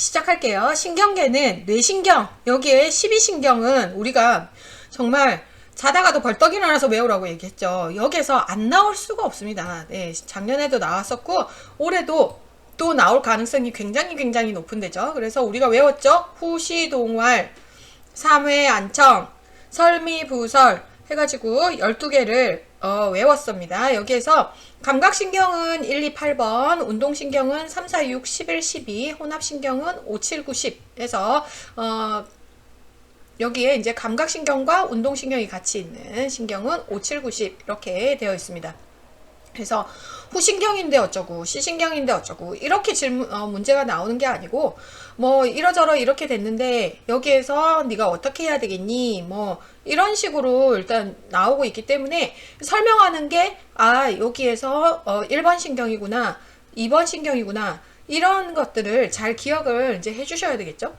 시작할게요. 신경계는 뇌신경, 여기에 12신경은 우리가 정말 자다가도 벌떡 일어나서 외우라고 얘기했죠. 여기에서 안 나올 수가 없습니다. 네, 작년에도 나왔었고 올해도 또 나올 가능성이 굉장히 높은 데죠. 그래서 우리가 외웠죠. 후시동활, 삼회안청, 설미부설 해가지고 12개를 외웠습니다. 여기에서 감각신경은 1, 2, 8번, 운동신경은 3, 4, 6, 11, 12, 혼합신경은 5, 7, 9, 10 해서 여기에 이제 감각신경과 운동신경이 같이 있는 신경은 5, 7, 9, 10 이렇게 되어 있습니다. 그래서 후신경인데 어쩌고 시신경인데 어쩌고 이렇게 문제가 나오는 게 아니고 뭐 이러저러 이렇게 됐는데 여기에서 네가 어떻게 해야 되겠니 뭐 이런 식으로 일단 나오고 있기 때문에 설명하는 게 여기에서 1번 신경이구나 2번 신경이구나 이런 것들을 잘 기억을 이제 해주셔야 되겠죠.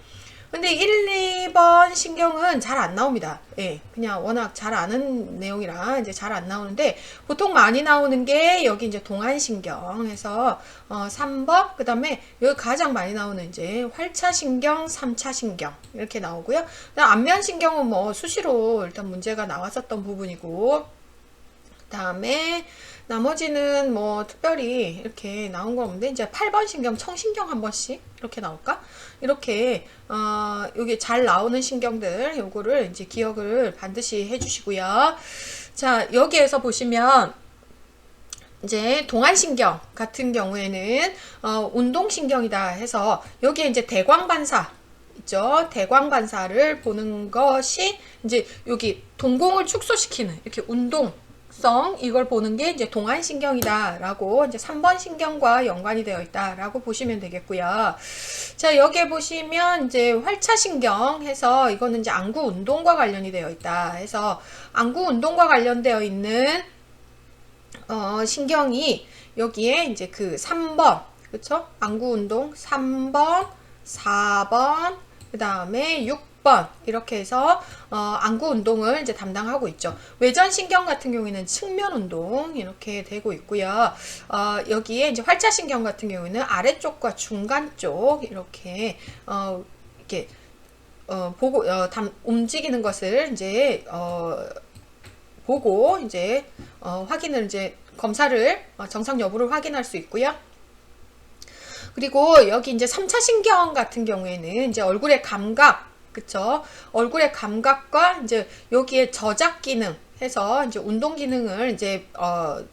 근데 1, 2번 신경은 잘 안 나옵니다. 예, 그냥 워낙 잘 아는 내용이라 이제 잘 안 나오는데 보통 많이 나오는 게 여기 이제 동안신경 해서 3번 그 다음에 여기 가장 많이 나오는 이제 활차신경, 3차신경 이렇게 나오고요. 안면신경은 뭐 수시로 일단 문제가 나왔었던 부분이고 그 다음에 나머지는 뭐 특별히 이렇게 나온 건 없는데 이제 8번 신경, 청신경 한 번씩 이렇게 나올까? 이렇게 여기 잘 나오는 신경들 요거를 이제 기억을 반드시 해주시고요. 자, 여기에서 보시면 이제 동안신경 같은 경우에는 운동신경이다 해서 여기에 이제 대광반사 있죠. 대광반사를 보는 것이 이제 여기 동공을 축소시키는 이렇게 운동 이걸 보는 게 이제 동안신경이다 라고 이제 3번 신경과 연관이 되어 있다 라고 보시면 되겠고요. 자, 여기에 보시면 이제 활차신경 해서 이거는 이제 안구 운동과 관련이 되어 있다 해서 안구 운동과 관련되어 있는 신경이 여기에 이제 그 3번 그쵸? 안구 운동 3번 4번 그 다음에 6번 이렇게 해서 안구 운동을 이제 담당하고 있죠. 외전신경 같은 경우에는 측면 운동 이렇게 되고 있고요. 여기에 이제 활차신경 같은 경우에는 아래쪽과 중간 쪽 이렇게 이렇게 보고 움직이는 것을 이제 보고 이제 확인을 이제 검사를 정상 여부를 확인할 수 있고요. 그리고 여기 이제 3차 신경 같은 경우에는 이제 얼굴의 감각 그쵸? 얼굴의 감각과 이제 여기에 저작 기능 해서 이제 운동 기능을 이제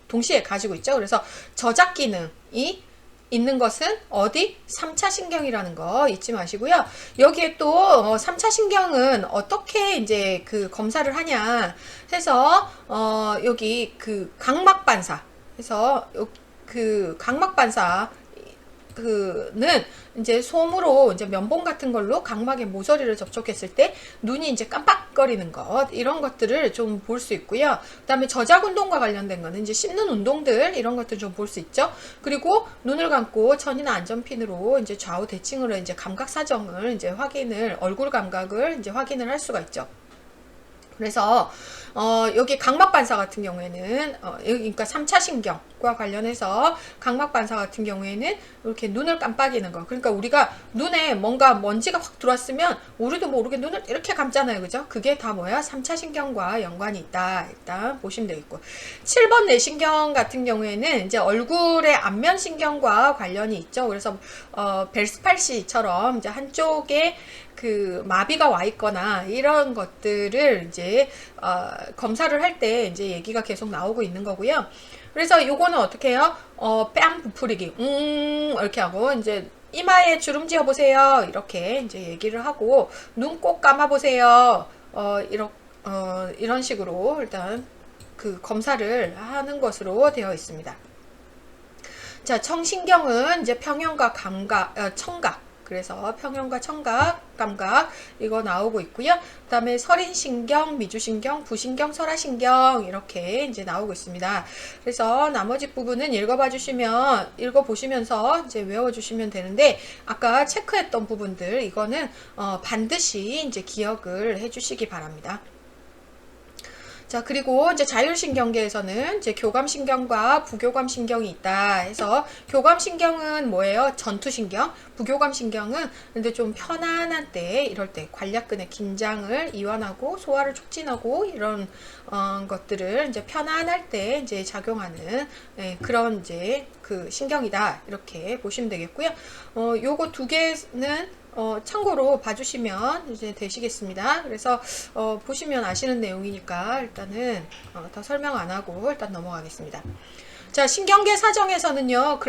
동시에 가지고 있죠. 그래서 저작 기능이 있는 것은 어디? 3차 신경이라는 거 잊지 마시고요. 여기에 또 3차 신경은 어떻게 이제 그 검사를 하냐 해서 여기 그 각막 반사 해서 그 각막 반사 그는 이제 솜으로 이제 면봉 같은 걸로 각막의 모서리를 접촉했을 때 눈이 이제 깜빡거리는 것 이런 것들을 좀 볼 수 있고요. 그다음에 저작 운동과 관련된 거는 이제 씹는 운동들 이런 것들 좀 볼 수 있죠. 그리고 눈을 감고 천이나 안전핀으로 이제 좌우 대칭으로 이제 감각 사정을 이제 얼굴 감각을 이제 확인을 할 수가 있죠. 그래서 여기 각막 반사 같은 경우에는 그러니까 3차 신경과 관련해서 각막 반사 같은 경우에는 이렇게 눈을 깜빡이는 거. 그러니까 우리가 눈에 뭔가 먼지가 확 들어왔으면 우리도 모르게 눈을 이렇게 감잖아요. 그죠? 그게 다 뭐야? 3차 신경과 연관이 있다. 일단 보시면 되겠고. 7번 뇌신경 같은 경우에는 이제 얼굴의 안면 신경과 관련이 있죠. 그래서 벨스팔시처럼 이제 한쪽에 그 마비가 와 있거나 이런 것들을 이제 검사를 할 때 이제 얘기가 계속 나오고 있는 거고요. 그래서 요거는 어떻게 해요? 뺨 부풀리기 이렇게 하고 이제 이마에 주름 지어 보세요. 이렇게 이제 얘기를 하고 눈 꼭 감아 보세요. 이런 식으로 일단 그 검사를 하는 것으로 되어 있습니다. 자, 청신경은 이제 평형과 청각 그래서 평형과 청각, 감각 이거 나오고 있고요. 그 다음에 설인신경, 미주신경, 부신경, 설화신경 이렇게 이제 나오고 있습니다. 그래서 나머지 부분은 읽어보시면서 이제 외워주시면 되는데 아까 체크했던 부분들 이거는 반드시 이제 기억을 해주시기 바랍니다. 자, 그리고 이제 자율신경계에서는 이제 교감신경과 부교감신경이 있다 해서, 교감신경은 뭐예요? 전투신경. 부교감신경은 근데 좀 편안한 때, 이럴 때 관략근의 긴장을 이완하고 소화를 촉진하고 이런 것들을 이제 편안할 때 이제 작용하는 그런 이제 그 신경이다, 이렇게 보시면 되겠고요. 요거 두 개는 참고로 봐주시면 이제 되시겠습니다. 그래서 보시면 아시는 내용이니까 일단은 더 설명 안 하고 일단 넘어가겠습니다. 자, 신경계 사정에서는요,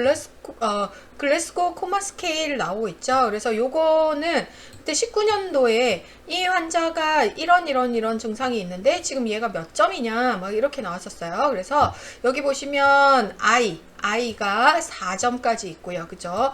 글래스고 코마 스케일 나오고 있죠. 그래서 요거는 그때 19년도에 이 환자가 이런 증상이 있는데 지금 얘가 몇 점이냐 막 이렇게 나왔었어요. 그래서 여기 보시면 I가 4점까지 있고요. 그죠?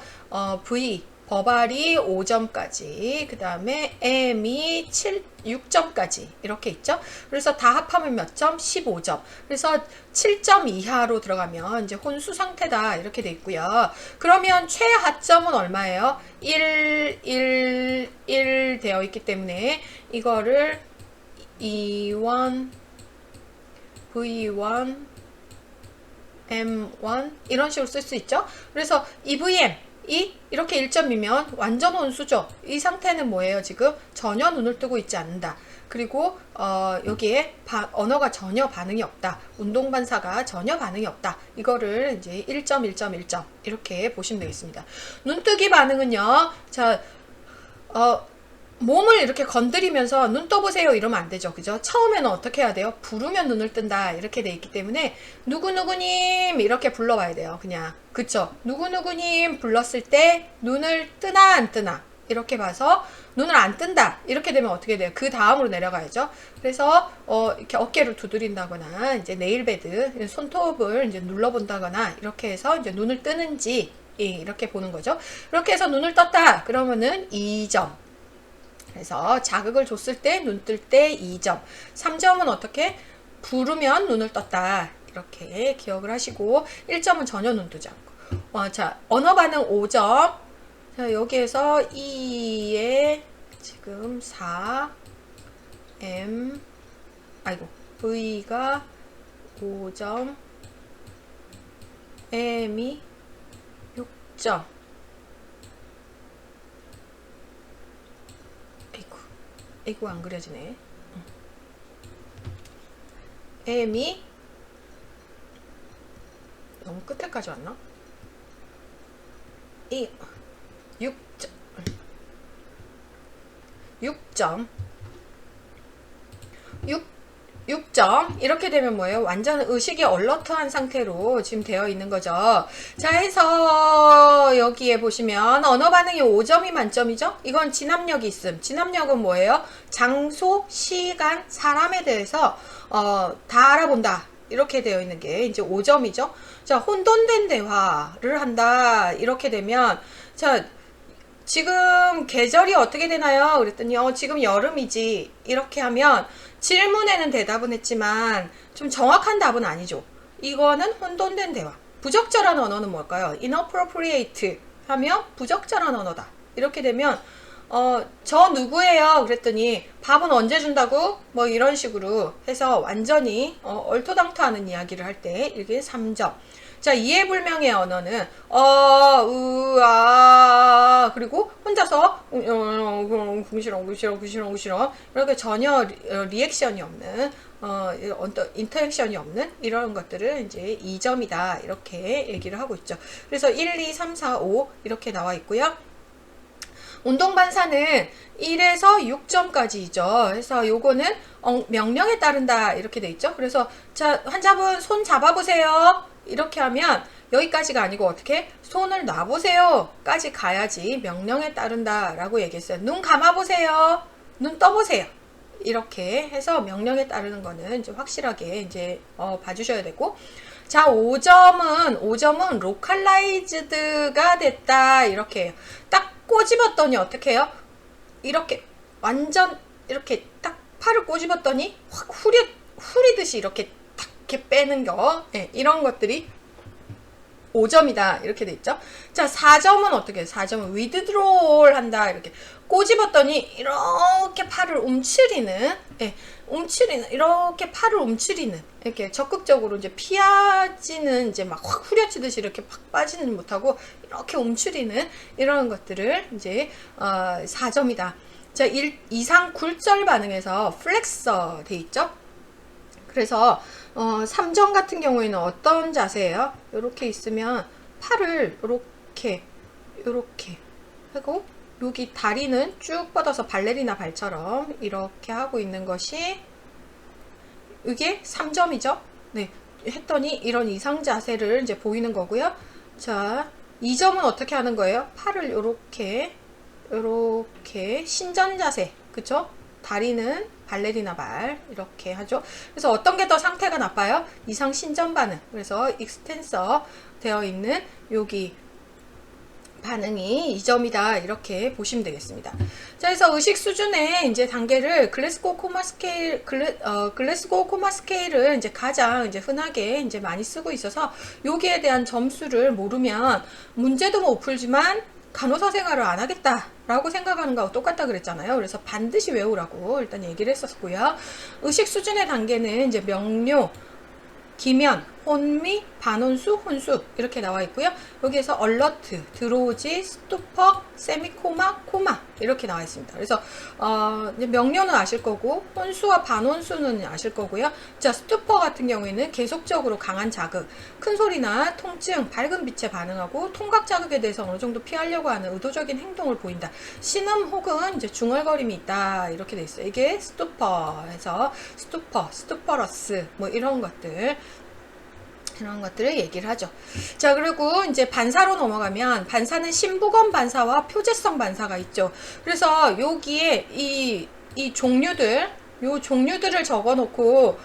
V 버발이 5점까지, 그 다음에 M이 6점까지 이렇게 있죠. 그래서 다 합하면 몇 점? 15점. 그래서 7점 이하로 들어가면 이제 혼수 상태다, 이렇게 돼 있고요. 그러면 최하점은 얼마예요? 1 되어 있기 때문에 이거를 E1, V1, M1 이런 식으로 쓸 수 있죠. 그래서 EVM 이렇게 1점이면 완전 혼수죠. 이 상태는 뭐예요? 지금 전혀 눈을 뜨고 있지 않는다. 그리고 여기에 언어가 전혀 반응이 없다. 운동 반사가 전혀 반응이 없다. 이거를 이제 1점, 1점, 1점 이렇게 보시면 되겠습니다. 눈뜨기 반응은요. 자, 몸을 이렇게 건드리면서 눈 떠보세요 이러면 안 되죠. 그죠? 처음에는 어떻게 해야 돼요? 부르면 눈을 뜬다, 이렇게 돼 있기 때문에 누구누구님 이렇게 불러봐야 돼요. 그냥. 그쵸? 누구누구님 불렀을 때 눈을 뜨나 안 뜨나 이렇게 봐서 눈을 안 뜬다, 이렇게 되면 어떻게 돼요? 그 다음으로 내려가야죠. 그래서 이렇게 어깨를 두드린다거나 이제 네일베드 손톱을 이제 눌러본다거나 이렇게 해서 이제 눈을 뜨는지 이렇게 보는 거죠. 이렇게 해서 눈을 떴다 그러면은 2점. 그래서 자극을 줬을 때, 눈 뜰 때 2점. 3점은 어떻게? 부르면 눈을 떴다, 이렇게 기억을 하시고, 1점은 전혀 눈 뜨지 않고. 자, 언어 반응 5점. 자, 여기에서 2에 지금 4, M, V가 5점, M이 6점. 이거 안 그려지네. M이 너무 끝에까지 왔나? 6점. 6점 이렇게 되면 뭐예요? 완전 의식이 얼러트한 상태로 지금 되어 있는 거죠. 자, 해서 여기에 보시면 언어 반응이 5점이 만점이죠. 이건 진압력이 있음. 진압력은 뭐예요? 장소, 시간, 사람에 대해서 다 알아본다, 이렇게 되어 있는 게 이제 5점이죠. 자, 혼돈된 대화를 한다, 이렇게 되면, 자, 지금 계절이 어떻게 되나요? 그랬더니 지금 여름이지, 이렇게 하면 질문에는 대답은 했지만 좀 정확한 답은 아니죠. 이거는 혼돈된 대화. 부적절한 언어는 뭘까요? inappropriate 하면 부적절한 언어다, 이렇게 되면 저 누구예요? 그랬더니 밥은 언제 준다고? 뭐 이런 식으로 해서 완전히 얼토당토하는 이야기를 할 때 이게 3점. 자, 이해불명의 언어는 그리고 혼자서 구시렁 이렇게 전혀 리액션이 없는 인터액션이 없는 이런 것들을 이제 2점이다, 이렇게 얘기를 하고 있죠. 그래서 1, 2, 3, 4, 5 이렇게 나와 있고요. 운동반사는 1에서 6점까지죠. 그래서 요거는 명령에 따른다, 이렇게 돼 있죠. 그래서 자, 환자분 손 잡아보세요, 이렇게 하면 여기까지가 아니고 어떻게? 손을 놔보세요 까지 가야지 명령에 따른다 라고 얘기했어요. 눈 감아보세요, 눈 떠보세요, 이렇게 해서 명령에 따르는 거는 이제 확실하게 이제 봐주셔야 되고, 자, 5점은 로컬라이즈드가 됐다, 이렇게 딱 꼬집었더니 어떻게 해요? 이렇게 완전 이렇게 딱 팔을 꼬집었더니 확 후리듯이 이렇게 딱 이렇게 빼는 거, 네, 이런 것들이 5점이다. 이렇게 돼 있죠. 자, 4점은 어떻게 해요? 4점은 withdrawal 한다. 이렇게 꼬집었더니 이렇게 팔을 움츠리는, 예, 움츠리는, 이렇게 팔을 움츠리는, 이렇게 적극적으로 이제 피하지는 이제 막 확 후려치듯이 이렇게 팍 빠지는 못하고 이렇게 움츠리는 이런 것들을 이제 4점이다. 자, 이상 굴절 반응에서 플렉서 돼 있죠. 그래서 3점 같은 경우에는 어떤 자세예요? 이렇게 있으면 팔을 이렇게 하고 여기 다리는 쭉 뻗어서 발레리나 발처럼 이렇게 하고 있는 것이 이게 3점이죠. 네, 했더니 이런 이상 자세를 이제 보이는 거고요. 자, 2점은 어떻게 하는 거예요? 팔을 이렇게 신전 자세, 그쵸? 다리는 발레리나 발 이렇게 하죠. 그래서 어떤 게 더 상태가 나빠요? 이상 신전 반응. 그래서 익스텐서 되어 있는 여기 반응이 2점이다. 이렇게 보시면 되겠습니다. 자, 그래서 의식 수준의 이제 단계를 글래스고 코마 스케일, 글래스고 코마 스케일을 이제 가장 이제 흔하게 이제 많이 쓰고 있어서 여기에 대한 점수를 모르면 문제도 못 풀지만 간호사 생활을 안 하겠다 라고 생각하는 거하고 똑같다 그랬잖아요. 그래서 반드시 외우라고 일단 얘기를 했었고요. 의식 수준의 단계는 이제 명료, 기면, 혼미, 반혼수, 혼수 이렇게 나와 있고요. 여기에서 얼러트, 드로우지, 스투퍼, 세미코마, 코마 이렇게 나와 있습니다. 그래서 이제 명료는 아실 거고 혼수와 반혼수는 아실 거고요. 자, 스투퍼 같은 경우에는 계속적으로 강한 자극, 큰 소리나 통증, 밝은 빛에 반응하고 통각 자극에 대해서 어느 정도 피하려고 하는 의도적인 행동을 보인다. 신음 혹은 이제 중얼거림이 있다 이렇게 돼 있어요. 이게 스투퍼에서 스투퍼, 스투퍼러스 뭐 이런 것들. 이런 것들을 얘기를 하죠. 자, 그리고 이제 반사로 넘어가면 반사는 심부검 반사와 표재성 반사가 있죠. 그래서 여기에 이 종류들, 요 종류들을 적어 놓고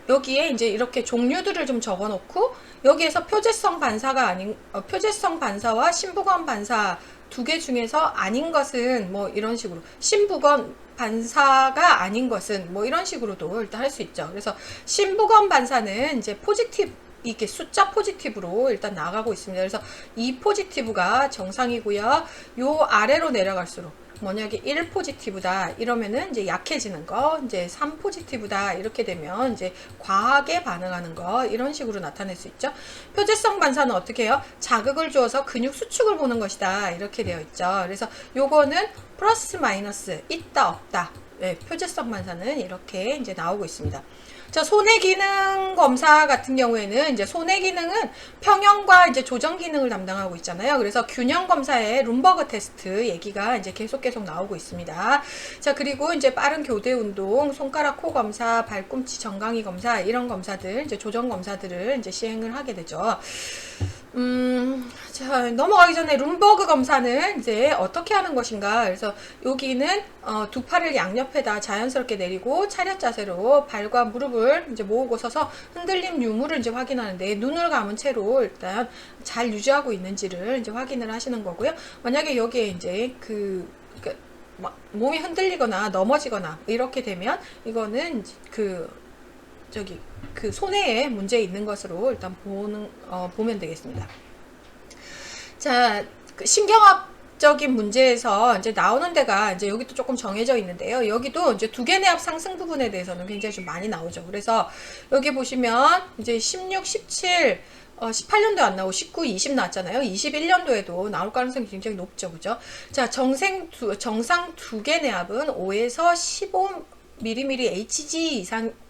여기에 이제 이렇게 종류들을 좀 적어 놓고 여기에서 표재성 반사가 아닌 표재성 반사와 심부검 반사 두 개 중에서 아닌 것은 뭐 이런 식으로 심부검 반사가 아닌 것은 뭐 이런 식으로도 일단 할 수 있죠. 그래서 심부검 반사는 이제 포지티브 이게 숫자 포지티브로 일단 나가고 있습니다. 그래서 이 포지티브가 정상이고요. 요 아래로 내려갈수록 만약에 1 포지티브다 이러면은 이제 약해지는 거, 이제 3 포지티브다 이렇게 되면 이제 과하게 반응하는 거 이런 식으로 나타낼 수 있죠. 표재성 반사는 어떻게 해요? 자극을 주어서 근육 수축을 보는 것이다 이렇게 되어 있죠. 그래서 요거는 플러스 마이너스 있다 없다. 네, 표재성 반사는 이렇게 이제 나오고 있습니다. 자, 손의 기능 검사 같은 경우에는 이제 손의 기능은 평형과 이제 조정 기능을 담당하고 있잖아요. 그래서 균형 검사의 룸버그 테스트 얘기가 이제 계속 나오고 있습니다. 자, 그리고 이제 빠른 교대 운동, 손가락 코 검사, 발꿈치 정강이 검사 이런 검사들, 이제 조정 검사들을 이제 시행을 하게 되죠. 자, 넘어가기 전에 룸버그 검사는 이제 어떻게 하는 것인가. 그래서 여기는 두 팔을 양옆에다 자연스럽게 내리고 차렷 자세로 발과 무릎을 이제 모으고 서서 흔들림 유무를 이제 확인하는데 눈을 감은 채로 일단 잘 유지하고 있는지를 이제 확인을 하시는 거고요. 만약에 여기에 이제 몸이 흔들리거나 넘어지거나 이렇게 되면 이거는 그 손해에 문제 있는 것으로 일단 보면 되겠습니다. 자, 그 신경학적인 문제에서 이제 나오는 데가 이제 여기도 조금 정해져 있는데요. 여기도 이제 두개내압 상승 부분에 대해서는 굉장히 좀 많이 나오죠. 그래서 여기 보시면 이제 16, 17, 18년도에 안 나오고 19, 20 나왔잖아요. 21년도에도 나올 가능성이 굉장히 높죠. 그죠? 자, 정상 두개내압은 5에서 15mm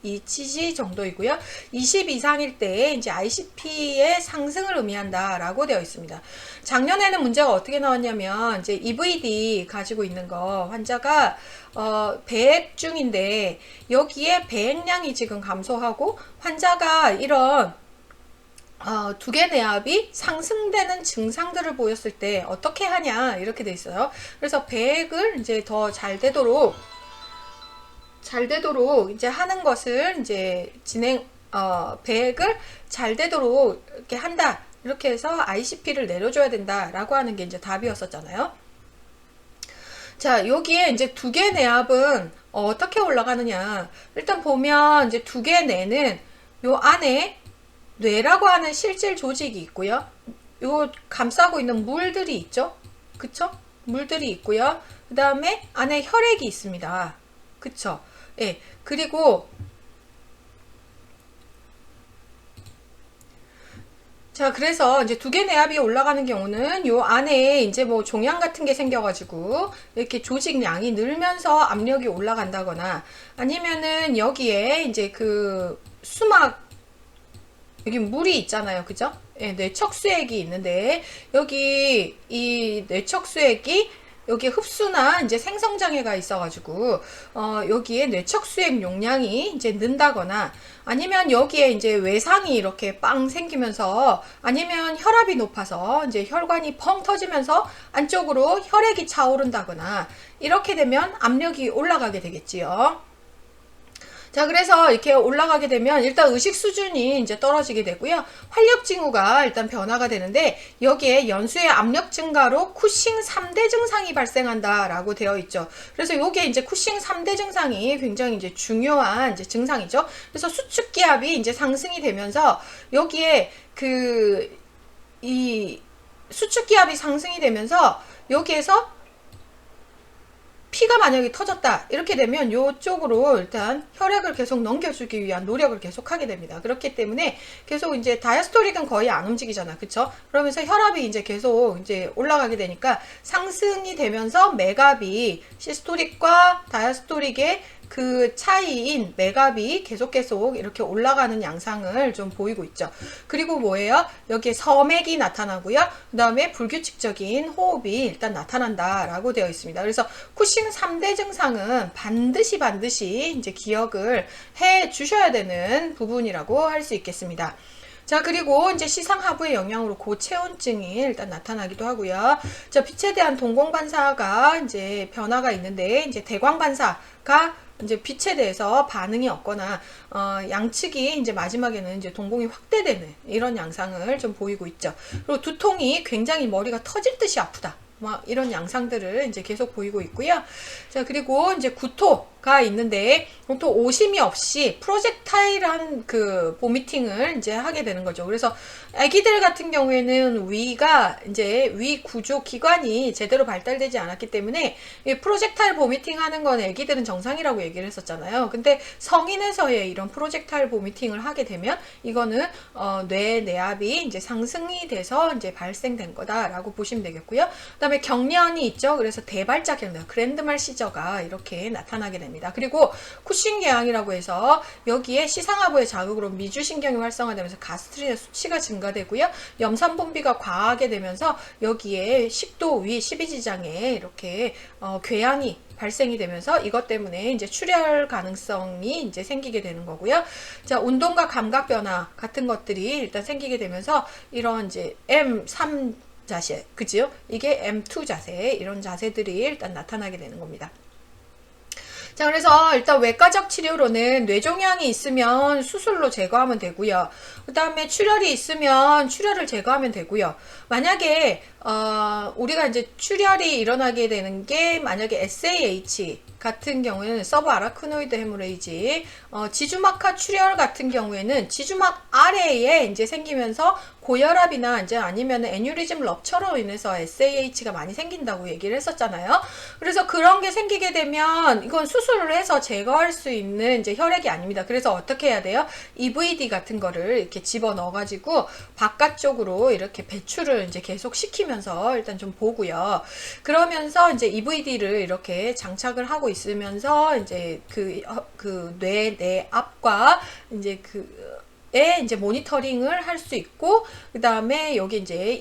HG 정도이고요. 20 이상일 때 이제 ICP의 상승을 의미한다라고 되어 있습니다. 작년에는 문제가 어떻게 나왔냐면 이제 EVD 가지고 있는 거 환자가 배액 중인데 여기에 배액량이 지금 감소하고 환자가 이런 두개내압이 상승되는 증상들을 보였을 때 어떻게 하냐 이렇게 돼 있어요. 그래서 배액을 이제 더 잘 되도록 이제 하는 것을 이제 배액을 잘 되도록 이렇게 한다. 이렇게 해서 ICP를 내려줘야 된다라고 하는 게 이제 답이었었잖아요. 자, 여기에 이제 두개내압은 어떻게 올라가느냐. 일단 보면 이제 두개내는 요 안에 뇌라고 하는 실질 조직이 있고요. 요 감싸고 있는 물들이 있죠. 그쵸? 물들이 있고요. 그 다음에 안에 혈액이 있습니다. 그쵸? 예. 그리고 자, 그래서 이제 두 개 내압이 올라가는 경우는 요 안에 이제 뭐 종양 같은 게 생겨가지고 이렇게 조직량이 늘면서 압력이 올라간다거나 아니면은 여기에 이제 그 수막 여기 물이 있잖아요. 그죠? 예, 뇌척수액이 있는데 여기 이 뇌척수액이 여기 흡수나 이제 생성장애가 있어가지고 여기에 뇌척수액 용량이 이제 는다거나 아니면 여기에 이제 외상이 이렇게 빵 생기면서 아니면 혈압이 높아서 이제 혈관이 펑 터지면서 안쪽으로 혈액이 차오른다거나 이렇게 되면 압력이 올라가게 되겠지요. 자, 그래서 이렇게 올라가게 되면 일단 의식 수준이 이제 떨어지게 되고요. 활력 징후가 일단 변화가 되는데 여기에 연수의 압력 증가로 쿠싱 3대 증상이 발생한다라고 되어 있죠. 그래서 요게 이제 쿠싱 3대 증상이 굉장히 이제 중요한 이제 증상이죠. 그래서 수축 기압이 이제 상승이 되면서 여기에 이 수축 기압이 상승이 되면서 여기에서 피가 만약에 터졌다 이렇게 되면 이쪽으로 일단 혈액을 계속 넘겨주기 위한 노력을 계속 하게 됩니다. 그렇기 때문에 계속 이제 다이아스토릭은 거의 안 움직이잖아. 그쵸? 그러면서 혈압이 이제 계속 이제 올라가게 되니까 상승이 되면서 맥압이 시스토릭과 다이아스토릭의 그 차이인 맥압이 계속 이렇게 올라가는 양상을 좀 보이고 있죠. 그리고 뭐예요? 여기에 서맥이 나타나고요. 그 다음에 불규칙적인 호흡이 일단 나타난다라고 되어 있습니다. 그래서 쿠싱 3대 증상은 반드시 이제 기억을 해 주셔야 되는 부분이라고 할 수 있겠습니다. 자, 그리고 이제 시상하부의 영향으로 고체온증이 일단 나타나기도 하고요. 자, 빛에 대한 동공반사가 이제 변화가 있는데 이제 대광반사가 이제 빛에 대해서 반응이 없거나 양측이 이제 마지막에는 이제 동공이 확대되는 이런 양상을 좀 보이고 있죠. 그리고 두통이 굉장히 머리가 터질 듯이 아프다. 막 이런 양상들을 이제 계속 보이고 있고요. 자, 그리고 이제 구토가 있는데 또 오심이 없이 프로젝타일한 그 보미팅을 이제 하게 되는 거죠. 그래서 아기들 같은 경우에는 위가 이제 위 구조 기관이 제대로 발달되지 않았기 때문에 이 프로젝타일 보미팅 하는 건 아기들은 정상이라고 얘기를 했었잖아요. 근데 성인에서의 이런 프로젝타일 보미팅을 하게 되면 이거는 뇌 내압이 이제 상승이 돼서 이제 발생된 거다라고 보시면 되겠고요. 그다음에 경련이 있죠. 그래서 대발자 경련, 그랜드말 시저가 이렇게 나타나게 됩니다. 그리고 쿠싱 궤양이라고 해서 여기에 시상하부의 자극으로 미주신경이 활성화되면서 가스트린의 수치가 증가되고요. 염산분비가 과하게 되면서 여기에 식도, 위, 십이지장에 이렇게 궤양이 발생이 되면서 이것 때문에 이제 출혈 가능성이 이제 생기게 되는 거고요. 자, 운동과 감각 변화 같은 것들이 일단 생기게 되면서 이런 이제 M3 자세, 그지요? 이게 M2 자세, 이런 자세들이 일단 나타나게 되는 겁니다. 자, 그래서 일단 외과적 치료로는 뇌종양이 있으면 수술로 제거하면 되고요. 그 다음에 출혈이 있으면 출혈을 제거하면 되고요. 만약에 우리가 이제 출혈이 일어나게 되는 게 만약에 SAH 같은 경우에는 서브 아라크노이드 헤모레이지, 지주막하 출혈 같은 경우에는 지주막 아래에 이제 생기면서 고혈압이나 이제 아니면 애뉴리즘 럽처로 인해서 SAH가 많이 생긴다고 얘기를 했었잖아요. 그래서 그런 게 생기게 되면 이건 수술을 해서 제거할 수 있는 이제 혈액이 아닙니다. 그래서 어떻게 해야 돼요? EVD 같은 거를 이렇게 집어 넣어가지고 바깥쪽으로 이렇게 배출을 이제 계속 시키면서 일단 좀 보고요. 그러면서 이제 EVD를 이렇게 장착을 하고 있으면서 이제 그 뇌 내압과 이제 이제 모니터링을 할 수 있고, 그 다음에 여기 이제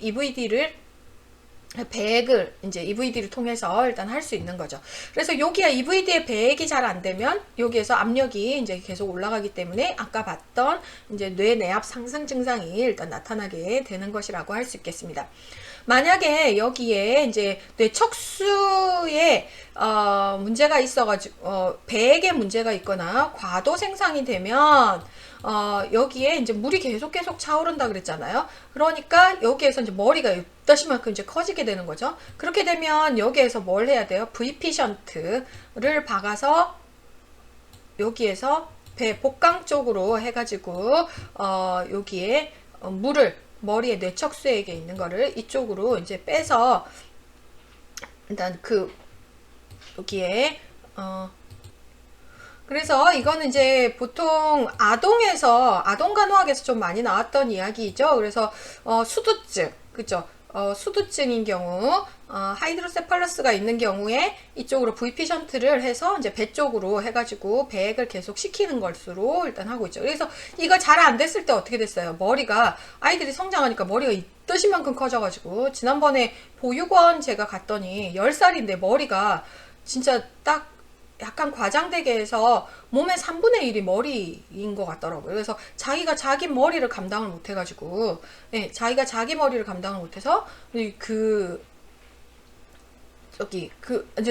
배액을 이제 EVD를 통해서 일단 할 수 있는 거죠. 그래서 여기가 EVD의 배액이 잘 안 되면 여기에서 압력이 이제 계속 올라가기 때문에 아까 봤던 이제 뇌 내압 상승 증상이 일단 나타나게 되는 것이라고 할 수 있겠습니다. 만약에 여기에 이제 뇌척수에 문제가 있어가지고 배액에 문제가 있거나 과도 생산이 되면 여기에 이제 물이 계속 차오른다 그랬잖아요. 그러니까 여기에서 이제 머리가 이따시만큼 이제 커지게 되는 거죠. 그렇게 되면 여기에서 뭘 해야 돼요? V피션트를 박아서 여기에서 배 복강 쪽으로 해가지고 여기에 물을 머리에 뇌척수액에 있는 거를 이쪽으로 이제 빼서 일단 여기에 그래서 이거는 이제 보통 아동간호학에서 좀 많이 나왔던 이야기죠. 그래서 수두증, 그죠? 수두증인 경우, 하이드로세팔러스가 있는 경우에 이쪽으로 VP 션트를 해서 이제 배 쪽으로 해가지고 배액을 계속 시키는 것으로 일단 하고 있죠. 그래서 이거 잘 안 됐을 때 어떻게 됐어요? 아이들이 성장하니까 머리가 이떠시만큼 커져가지고, 지난번에 보육원 제가 갔더니 10살인데 머리가 진짜 딱 약간 과장되게 해서 몸의 3분의 1이 머리인 것 같더라고요. 그래서 자기가 자기 머리를 감당을 못해가지고, 예, 자기가 자기 머리를 감당을 못해서, 이제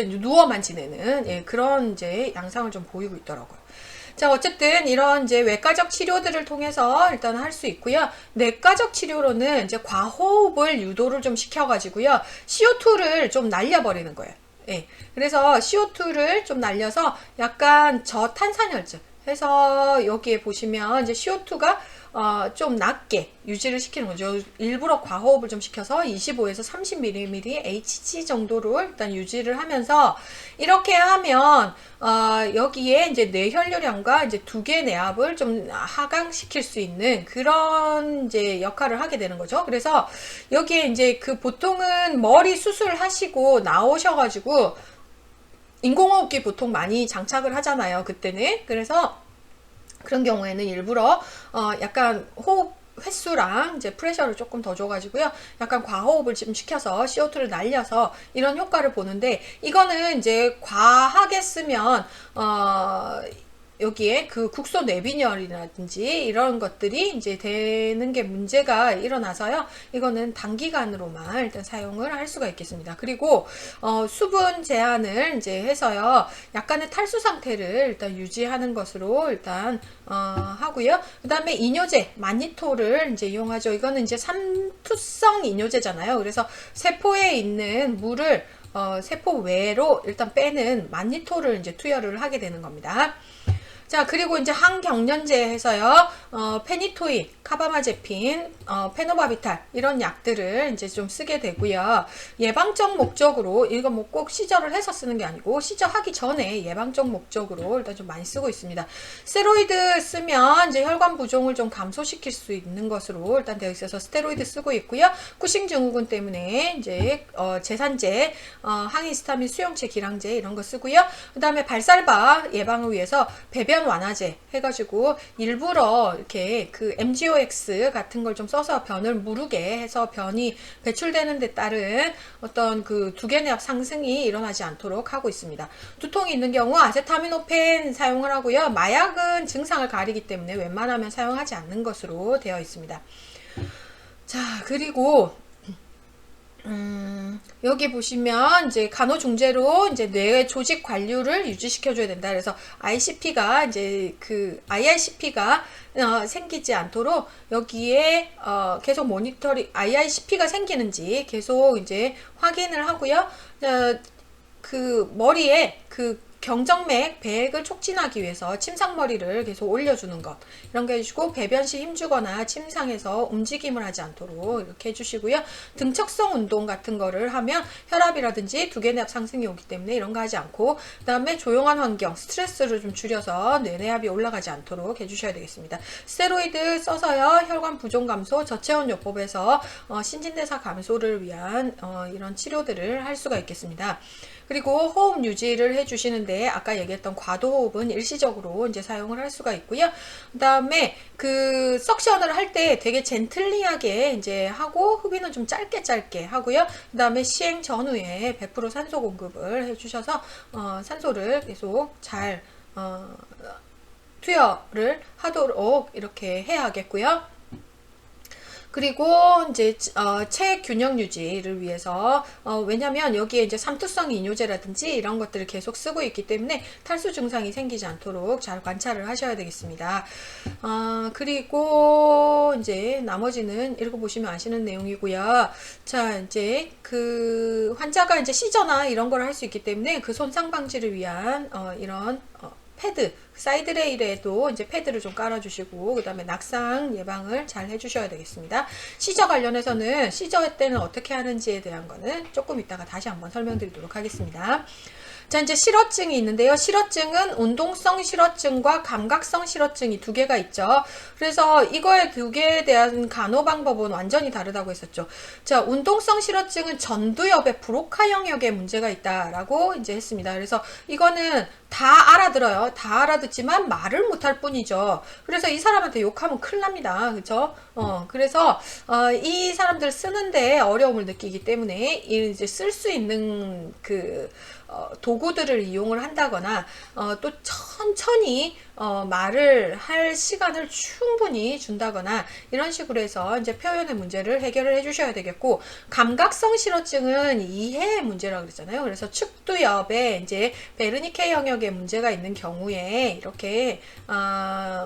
누워만 지내는, 예, 그런 이제 양상을 좀 보이고 있더라고요. 자, 어쨌든 이런 이제 외과적 치료들을 통해서 일단 할 수 있고요. 내과적 치료로는 이제 과호흡을 유도를 좀 시켜가지고요. CO2를 좀 날려버리는 거예요. 예. 그래서 CO2를 좀 날려서 약간 저탄산혈증 해서 여기에 보시면 이제 CO2가 좀 낮게 유지를 시키는 거죠. 일부러 과호흡을 좀 시켜서 25에서 30mm Hg 정도로 일단 유지를 하면서 이렇게 하면 여기에 이제 뇌혈류량과 이제 두개 내압을 좀 하강시킬 수 있는 그런 이제 역할을 하게 되는 거죠. 그래서 여기에 이제 보통은 머리 수술하시고 나오셔가지고 인공호흡기 보통 많이 장착을 하잖아요. 그때는. 그래서 그런 경우에는 일부러 약간 호흡 횟수랑 이제 프레셔를 조금 더 줘가지고요. 약간 과호흡을 좀 시켜서 CO2를 날려서 이런 효과를 보는데, 이거는 이제 과하게 쓰면 여기에 국소 뇌빈혈이라든지 이런 것들이 이제 되는 게 문제가 일어나서요. 이거는 단기간으로만 일단 사용을 할 수가 있겠습니다. 그리고 수분 제한을 이제 해서요. 약간의 탈수 상태를 일단 유지하는 것으로 일단 하고요. 그다음에 이뇨제 마니토를 이제 이용하죠. 이거는 이제 삼투성 이뇨제잖아요. 그래서 세포에 있는 물을 세포 외로 일단 빼는 마니토를 이제 투여를 하게 되는 겁니다. 자, 그리고 이제 항경련제 해서요, 페니토인, 카바마제핀, 페노바비탈, 이런 약들을 이제 좀 쓰게 되고요. 예방적 목적으로, 이거 뭐 꼭 시저를 해서 쓰는 게 아니고, 시저하기 전에 예방적 목적으로 일단 좀 많이 쓰고 있습니다. 스테로이드 쓰면 이제 혈관 부종을 좀 감소시킬 수 있는 것으로 일단 되어 있어서 스테로이드 쓰고 있고요. 쿠싱 증후군 때문에 이제, 제산제, 항히스타민 수용체 기량제 이런 거 쓰고요. 그 다음에 발살바 예방을 위해서 배변 완화제 해가지고 일부러 이렇게 MGOX 같은 걸 좀 써서 변을 무르게 해서 변이 배출되는 데 따른 어떤 두개내압 상승이 일어나지 않도록 하고 있습니다. 두통이 있는 경우 아세타미노펜 사용을 하고요. 마약은 증상을 가리기 때문에 웬만하면 사용하지 않는 것으로 되어 있습니다. 자, 그리고 여기 보시면 이제 간호중재로 이제 뇌 조직 관리를 유지시켜줘야 된다. 그래서 ICP가 이제 IICP가 생기지 않도록 여기에 계속 모니터링, IICP가 생기는지 계속 이제 확인을 하고요. 머리에 경정맥, 배액을 촉진하기 위해서 침상머리를 계속 올려주는 것, 이런 거 해주시고, 배변 시 힘주거나 침상에서 움직임을 하지 않도록 이렇게 해주시고요. 등척성 운동 같은 거를 하면 혈압이라든지 두개내압 상승이 오기 때문에 이런 거 하지 않고, 그 다음에 조용한 환경, 스트레스를 좀 줄여서 뇌내압이 올라가지 않도록 해주셔야 되겠습니다. 스테로이드 써서요, 혈관 부종 감소, 저체온 요법에서 신진대사 감소를 위한 이런 치료들을 할 수가 있겠습니다. 그리고 호흡 유지를 해주시는데, 아까 얘기했던 과도호흡은 일시적으로 이제 사용을 할 수가 있고요. 그 다음에 석션을 할 때 되게 젠틀리하게 이제 하고, 흡인은 좀 짧게 하고요. 그 다음에 시행 전후에 100% 산소 공급을 해주셔서 산소를 계속 잘 투여를 하도록 이렇게 해야 하겠고요. 그리고 이제 체균형 유지를 위해서 왜냐면 여기에 이제 삼투성 이뇨제라든지 이런 것들을 계속 쓰고 있기 때문에 탈수 증상이 생기지 않도록 잘 관찰을 하셔야 되겠습니다. 그리고 이제 나머지는 읽어보시면 아시는 내용이고요. 자, 이제 환자가 이제 시저나 이런 걸 할 수 있기 때문에 손상 방지를 위한 이런 패드, 사이드 레일에도 이제 패드를 좀 깔아주시고, 그 다음에 낙상 예방을 잘 해주셔야 되겠습니다. 시저 관련해서는 시저 때는 어떻게 하는지에 대한 거는 조금 이따가 다시 한번 설명드리도록 하겠습니다. 자, 이제 실어증이 있는데요. 실어증은 운동성 실어증과 감각성 실어증이 두 개가 있죠. 그래서 이거의 두 개에 대한 간호 방법은 완전히 다르다고 했었죠. 자, 운동성 실어증은 전두엽의 브로카 영역에 문제가 있다라고 이제 했습니다. 그래서 이거는 다 알아들어요. 다 알아듣지만 말을 못할 뿐이죠. 그래서 이 사람한테 욕하면 큰일 납니다. 그죠? 그래서 이 사람들 쓰는데 어려움을 느끼기 때문에 이제 쓸 수 있는 도구들을 이용을 한다거나 또 천천히 말을 할 시간을 충분히 준다거나 이런 식으로 해서 이제 표현의 문제를 해결을 해주셔야 되겠고, 감각성 실어증은 이해의 문제라고 그랬잖아요. 그래서 측두엽에 이제 베르니케 영역에 문제가 있는 경우에 이렇게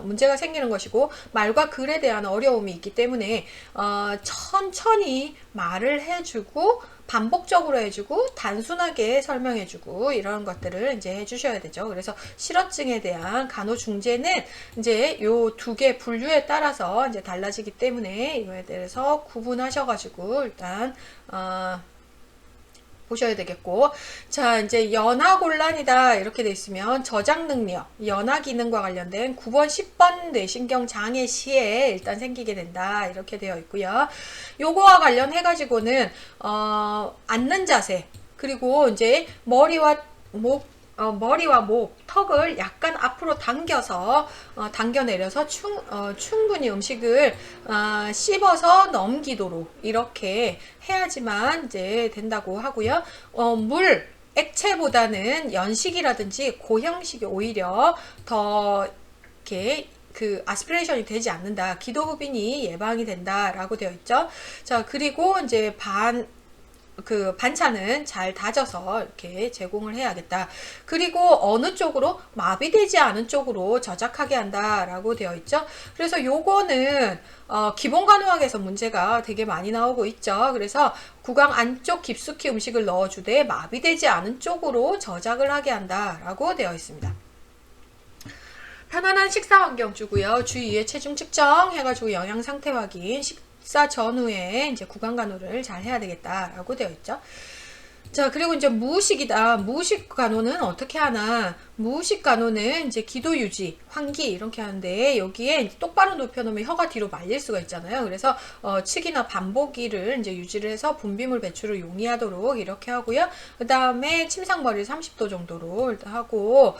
문제가 생기는 것이고, 말과 글에 대한 어려움이 있기 때문에 천천히 말을 해주고 반복적으로 해주고 단순하게 설명해주고 이런 것들을 이제 해주셔야 되죠. 그래서 실어증에 대한 간호 중재는 이제 요 두 개 분류에 따라서 이제 달라지기 때문에 이거에 대해서 구분하셔가지고 일단 보셔야 되겠고, 자, 이제 연하곤란이다 이렇게 돼 있으면 저장 능력, 연하 기능과 관련된 9번, 10번 뇌신경 장애 시에 일단 생기게 된다 이렇게 되어 있고요. 요거와 관련해 가지고는 앉는 자세, 그리고 이제 머리와 목, 턱을 약간 앞으로 당겨서 당겨내려서 충분히 음식을 씹어서 넘기도록 이렇게 해야지만 이제 된다고 하고요. 액체보다는 연식이라든지 고형식이 오히려 더 이렇게 아스피레이션이 되지 않는다. 기도흡인이 예방이 된다라고 되어 있죠. 자, 그리고 이제 반찬은 잘 다져서 이렇게 제공을 해야겠다. 그리고 어느 쪽으로 마비되지 않은 쪽으로 저작하게 한다라고 되어 있죠. 그래서 요거는 기본 간호학에서 문제가 되게 많이 나오고 있죠. 그래서 구강 안쪽 깊숙이 음식을 넣어주되 마비되지 않은 쪽으로 저작을 하게 한다라고 되어 있습니다. 편안한 식사 환경 주고요. 주 2회 체중 측정 해가지고 영양 상태 확인, 식사 전후에 이제 구강 간호를 잘 해야 되겠다라고 되어 있죠. 자, 그리고 이제 무의식이다. 무의식 간호는 어떻게 하나? 무의식 간호는 이제 기도 유지, 환기 이렇게 하는데, 여기에 똑바로 눕혀놓으면 혀가 뒤로 말릴 수가 있잖아요. 그래서 측이나 반복기를 이제 유지를 해서 분비물 배출을 용이하도록 이렇게 하고요. 그 다음에 침상머리를 30도 정도로 하고,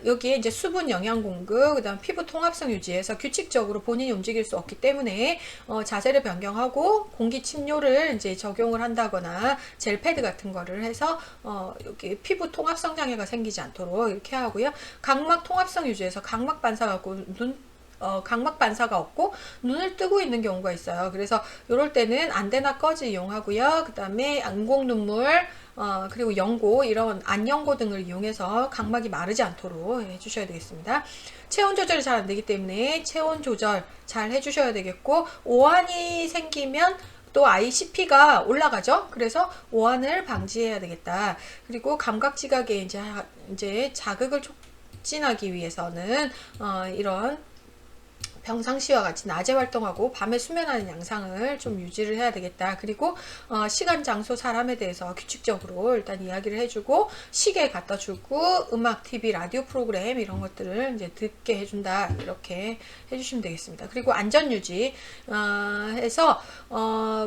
여기에 이제 수분 영양 공급, 그 다음 피부 통합성 유지해서 규칙적으로 본인이 움직일 수 없기 때문에 자세를 변경하고 공기 침뇨를 이제 적용을 한다거나 젤 패드 같은 거를 해서 여기 피부 통합성 장애가 생기지 않도록 이렇게 하고요. 각막 통합성 유지해서 각막 반사가 없고 각막 반사가 없고 눈을 뜨고 있는 경우가 있어요. 그래서 이럴 때는 안대나 꺼지 이용하고요. 그 다음에 안공 눈물, 그리고 연고, 이런 안연고 등을 이용해서 각막이 마르지 않도록 해주셔야 되겠습니다. 체온 조절이 잘 안되기 때문에 체온 조절 잘 해주셔야 되겠고, 오한이 생기면 또 ICP가 올라가죠. 그래서 오한을 방지해야 되겠다. 그리고 감각 지각에 이제 자극을 촉진하기 위해서는 이런 평상시와 같이 낮에 활동하고 밤에 수면하는 양상을 좀 유지를 해야 되겠다. 그리고 시간, 장소, 사람에 대해서 규칙적으로 일단 이야기를 해주고, 시계 갖다 주고, 음악, TV, 라디오 프로그램 이런 것들을 이제 듣게 해준다. 이렇게 해주시면 되겠습니다. 그리고 안전 유지 해서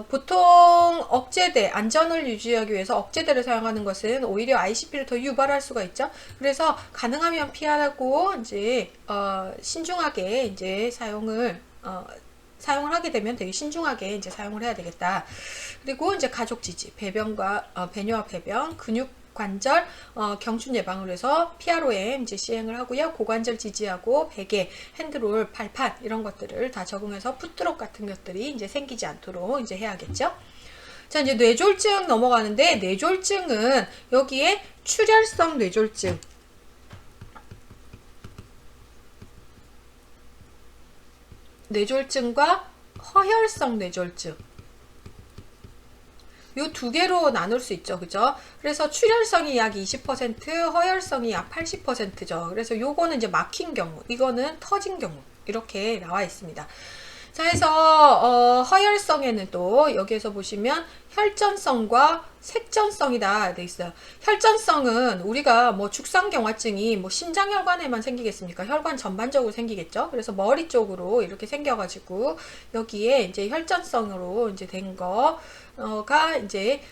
보통 억제대, 안전을 유지하기 위해서 억제대를 사용하는 것은 오히려 ICP를 더 유발할 수가 있죠. 그래서 가능하면 피하고 이제 신중하게 이제 사용을 하게 되면 되게 신중하게 이제 사용을 해야 되겠다. 그리고 이제 가족 지지, 배뇨와 배변, 근육 관절 경춘 예방을 해서 PROM 이제 시행을 하고요. 고관절 지지하고 베개, 핸드롤, 발판 이런 것들을 다 적응해서 푸트럭 같은 것들이 이제 생기지 않도록 이제 해야겠죠. 자, 이제 뇌졸중 넘어가는데, 뇌졸중은 여기에 출혈성 뇌졸중, 뇌졸중과 허혈성 뇌졸중, 요 두 개로 나눌 수 있죠. 그죠? 그래서 출혈성이 약 20%, 허혈성이 약 80%죠. 그래서 요거는 이제 막힌 경우, 이거는 터진 경우, 이렇게 나와 있습니다. 자, 해서 허혈성에는 또 여기에서 보시면 혈전성과 색전성이다 돼 있어요. 혈전성은 우리가 뭐 죽상경화증이 뭐 심장혈관에만 생기겠습니까? 혈관 전반적으로 생기겠죠. 그래서 머리 쪽으로 이렇게 생겨가지고 여기에 이제 혈전성으로 이제 된 거가 이제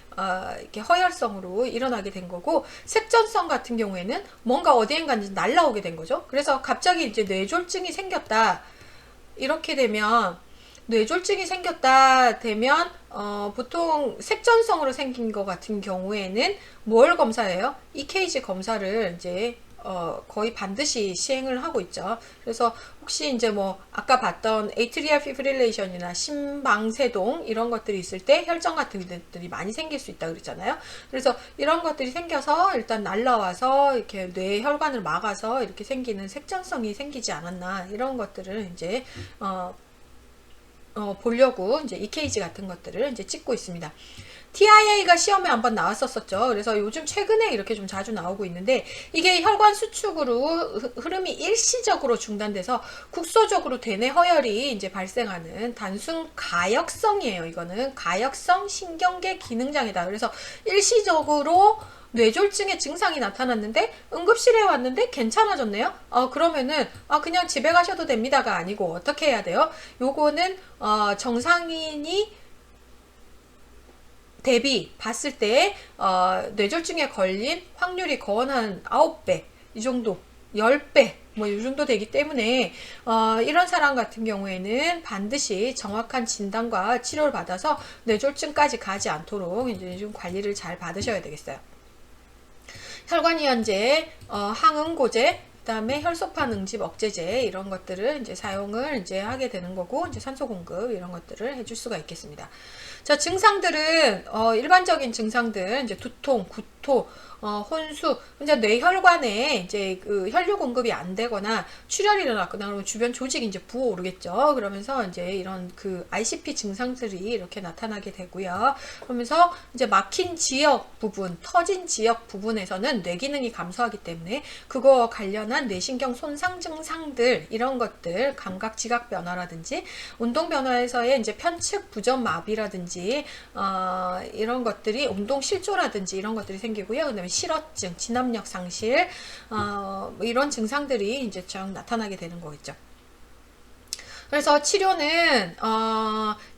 이렇게 허혈성으로 일어나게 된 거고, 색전성 같은 경우에는 뭔가 어디엔가 이제 날라오게 된 거죠. 그래서 갑자기 이제 뇌졸중이 생겼다. 이렇게 되면 뇌졸중이 생겼다 되면 보통 색전성으로 생긴 것 같은 경우에는 뭘 검사해요? EKG 검사를 이제 거의 반드시 시행을 하고 있죠. 그래서 혹시 이제 뭐 아까 봤던 에이트리얼 피브릴레이션이나 심방세동 이런 것들이 있을 때 혈전 같은 것들이 많이 생길 수 있다 그랬잖아요. 그래서 이런 것들이 생겨서 일단 날라와서 이렇게 뇌 혈관을 막아서 이렇게 생기는 색전성이 생기지 않았나, 이런 것들을 이제 보려고 이제 EKG 같은 것들을 이제 찍고 있습니다. TIA가 시험에 한번 나왔었죠. 그래서 요즘 최근에 이렇게 좀 자주 나오고 있는데, 이게 혈관 수축으로 흐름이 일시적으로 중단돼서 국소적으로 대뇌 허혈이 이제 발생하는 단순 가역성이에요. 이거는 가역성 신경계 기능장애다. 그래서 일시적으로 뇌졸중의 증상이 나타났는데 응급실에 왔는데 괜찮아졌네요. 그러면은 그냥 집에 가셔도 됩니다가 아니고 어떻게 해야 돼요? 요거는 정상인이 대비 봤을 때 뇌졸중에 걸린 확률이 거의 한 9배 이 정도, 10배 뭐 이 정도 되기 때문에 이런 사람 같은 경우에는 반드시 정확한 진단과 치료를 받아서 뇌졸중까지 가지 않도록 이제 좀 관리를 잘 받으셔야 되겠어요. 혈관이완제, 항응고제, 그다음에 혈소판 응집 억제제, 이런 것들을 이제 사용을 이제 하게 되는 거고, 이제 산소 공급 이런 것들을 해줄 수가 있겠습니다. 자, 증상들은 일반적인 증상들 이제 두통, 구토, 혼수, 이제 뇌혈관에 이제 그 혈류 공급이 안 되거나 출혈이 일어났거나 그러면 주변 조직이 이제 부어오르겠죠. 그러면서 이제 이런 그 ICP 증상들이 이렇게 나타나게 되고요. 그러면서 이제 막힌 지역 부분, 터진 지역 부분에서는 뇌 기능이 감소하기 때문에 그거 관련한 뇌신경 손상 증상들, 이런 것들, 감각 지각 변화라든지 운동 변화에서의 이제 편측 부전 마비라든지 이런 것들이, 운동 실조라든지 이런 것들이 생기고요. 그다음에 실어증, 진압력 상실, 뭐 이런 증상들이 이제 쭉 나타나게 되는 거겠죠. 그래서 치료는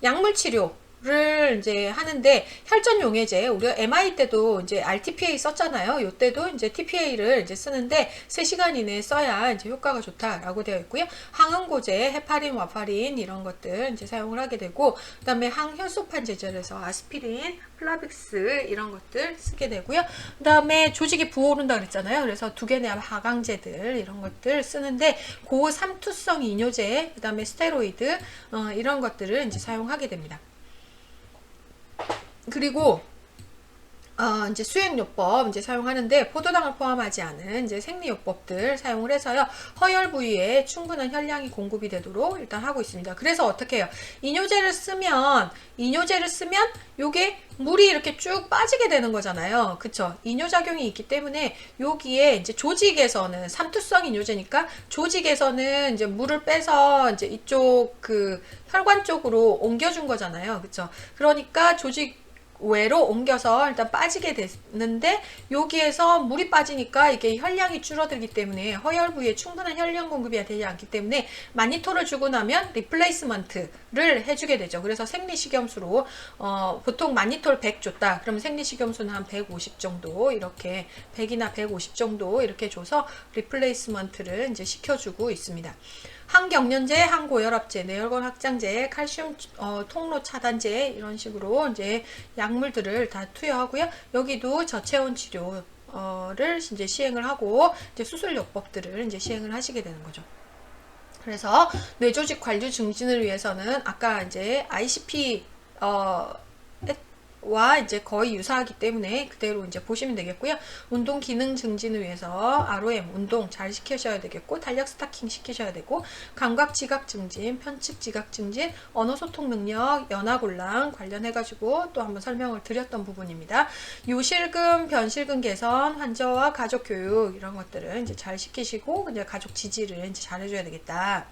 약물 치료를 이제 하는데, 혈전 용해제, 우리가 MI 때도 이제 RTPA 썼잖아요. 요때도 이제 TPA를 이제 쓰는데 3시간 이내에 써야 이제 효과가 좋다라고 되어 있고요. 항응고제, 헤파린, 와파린 이런 것들 이제 사용을 하게 되고, 그다음에 항혈소판 제절에서 아스피린, 플라빅스 이런 것들 쓰게 되고요. 그다음에 조직이 부어오른다 그랬잖아요. 그래서 두개내 하강제들 이런 것들 쓰는데, 고삼투성 이뇨제, 그다음에 스테로이드 이런 것들을 이제 사용하게 됩니다. 그리고 이제 수행요법 이제 사용하는데, 포도당을 포함하지 않은 이제 생리요법들 사용을 해서요, 허혈 부위에 충분한 혈량이 공급이 되도록 일단 하고 있습니다. 그래서 어떻게 해요? 이뇨제를 쓰면 요게 물이 이렇게 쭉 빠지게 되는 거잖아요. 그쵸? 이뇨작용이 있기 때문에 여기에 이제 조직에서는 삼투성 이뇨제니까 조직에서는 이제 물을 빼서 이제 이쪽 그 혈관 쪽으로 옮겨준 거잖아요. 그쵸? 그러니까 조직 외로 옮겨서 일단 빠지게 됐는데, 여기에서 물이 빠지니까 이게 혈량이 줄어들기 때문에 허혈 부위에 충분한 혈량 공급이 되지 않기 때문에 마니토를 주고 나면 리플레이스먼트를 해주게 되죠. 그래서 생리식염수로 보통 마니톨 100 줬다 그러면 생리식염수는 한 150 정도, 이렇게 100이나 150 정도 이렇게 줘서 리플레이스먼트를 이제 시켜주고 있습니다. 항경련제, 항고혈압제, 뇌혈관 확장제, 칼슘 통로 차단제, 이런 식으로 이제 약물들을 다 투여하고요. 여기도 저체온 치료를 이제 시행을 하고, 이제 수술요법들을 이제 시행을 하시게 되는 거죠. 그래서 뇌조직 관리 증진을 위해서는 아까 이제 ICP 와 이제 거의 유사하기 때문에 그대로 이제 보시면 되겠고요. 운동 기능 증진을 위해서 ROM 운동 잘 시키셔야 되겠고, 달력 스타킹 시키셔야 되고, 감각 지각 증진, 편측 지각 증진, 언어 소통 능력, 연화곤란 관련해가지고 또 한번 설명을 드렸던 부분입니다. 요실금, 변실금 개선, 환자와 가족 교육 이런 것들은 이제 잘 시키시고 이제 가족 지지를 이제 잘 해줘야 되겠다.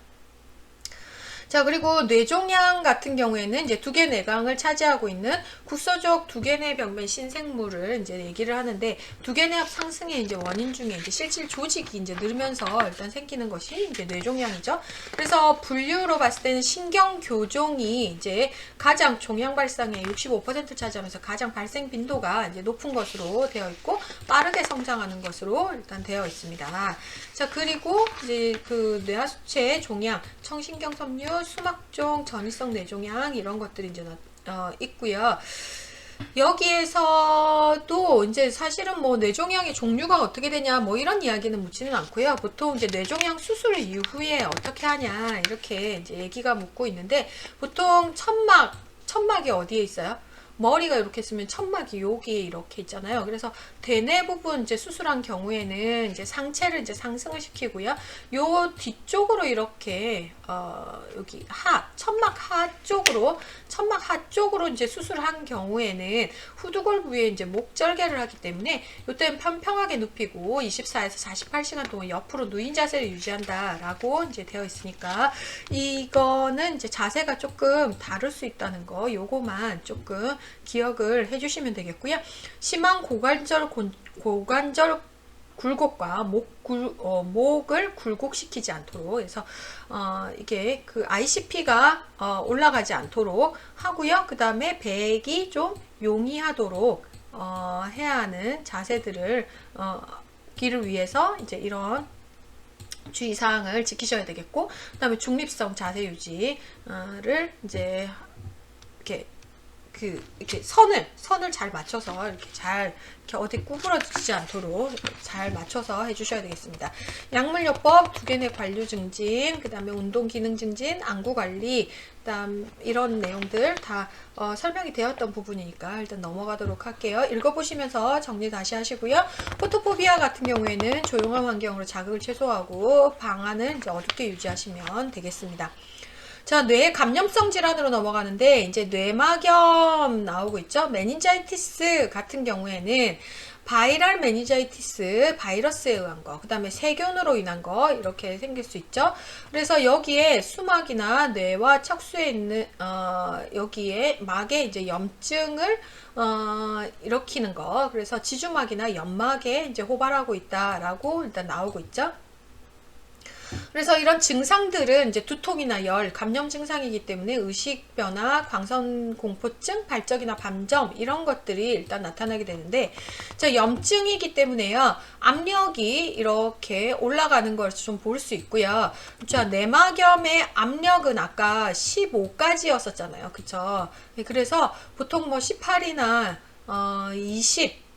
자, 그리고 뇌종양 같은 경우에는 이제 두개 내강을 차지하고 있는 국소적 두개내 병변 신생물을 이제 얘기를 하는데, 두개내압 상승의 이제 원인 중에 이제 실질 조직이 이제 늘면서 일단 생기는 것이 이제 뇌종양이죠. 그래서 분류로 봤을 때는 신경교종이 이제 가장 종양 발생의 65% 차지하면서 가장 발생 빈도가 이제 높은 것으로 되어 있고, 빠르게 성장하는 것으로 일단 되어 있습니다. 자, 그리고 이제 그 뇌하수체 종양, 청신경섬유, 수막종, 전이성 뇌종양 이런 것들이 이제 있고요. 여기에서도 이제 사실은 뭐 뇌종양의 종류가 어떻게 되냐 뭐 이런 이야기는 묻지는 않고요. 보통 이제 뇌종양 수술 이후에 어떻게 하냐 이렇게 이제 얘기가 묻고 있는데, 보통 천막이 어디에 있어요? 머리가 이렇게 있으면 천막이 여기에 이렇게 있잖아요. 그래서 대뇌 부분 이제 수술한 경우에는 이제 상체를 이제 상승을 시키고요. 요 뒤쪽으로 이렇게 여기 천막 하 쪽으로 이제 수술을 한 경우에는 후두골 부위에 이제 목절개를 하기 때문에 이때는 평평하게 눕히고 24에서 48시간 동안 옆으로 누인 자세를 유지한다라고 이제 되어 있으니까, 이거는 이제 자세가 조금 다를 수 있다는 거, 요거만 조금 기억을 해주시면 되겠고요. 심한 고관절 굴곡과 목을 굴곡시키지 않도록, 그래서 이게 그 ICP가 올라가지 않도록 하고요. 그 다음에 배액이 좀 용이하도록 해야 하는 자세들을 기를 위해서 이제 이런 주의사항을 지키셔야 되겠고, 그 다음에 중립성 자세 유지를 이제 이렇게 선을 잘 맞춰서 이렇게 어디 구부러지지 않도록 잘 맞춰서 해주셔야 되겠습니다. 약물요법, 두개내 관류 증진, 그 다음에 운동 기능 증진, 안구 관리, 그다음 이런 내용들 다 설명이 되었던 부분이니까 일단 넘어가도록 할게요. 읽어보시면서 정리 다시 하시고요. 포토포비아 같은 경우에는 조용한 환경으로 자극을 최소화하고 방안을 이제 어둡게 유지하시면 되겠습니다. 자, 뇌 감염성 질환으로 넘어가는데, 이제 뇌막염 나오고 있죠. 메닌자이티스 같은 경우에는 바이럴 메닌자이티스, 바이러스에 의한 거, 그 다음에 세균으로 인한 거 이렇게 생길 수 있죠. 그래서 여기에 수막이나 뇌와 척수에 있는 여기에 막에 이제 염증을 일으키는 거, 그래서 지주막이나 연막에 이제 호발하고 있다라고 일단 나오고 있죠. 그래서 이런 증상들은 이제 두통이나 열, 감염 증상이기 때문에 의식 변화, 광선 공포증, 발적이나 밤점 이런 것들이 일단 나타나게 되는데, 자, 염증이기 때문에요. 압력이 이렇게 올라가는 걸 좀 볼 수 있고요. 자, 내막염의 압력은 아까 15까지였었잖아요. 그쵸? 그래서 보통 뭐 18이나 20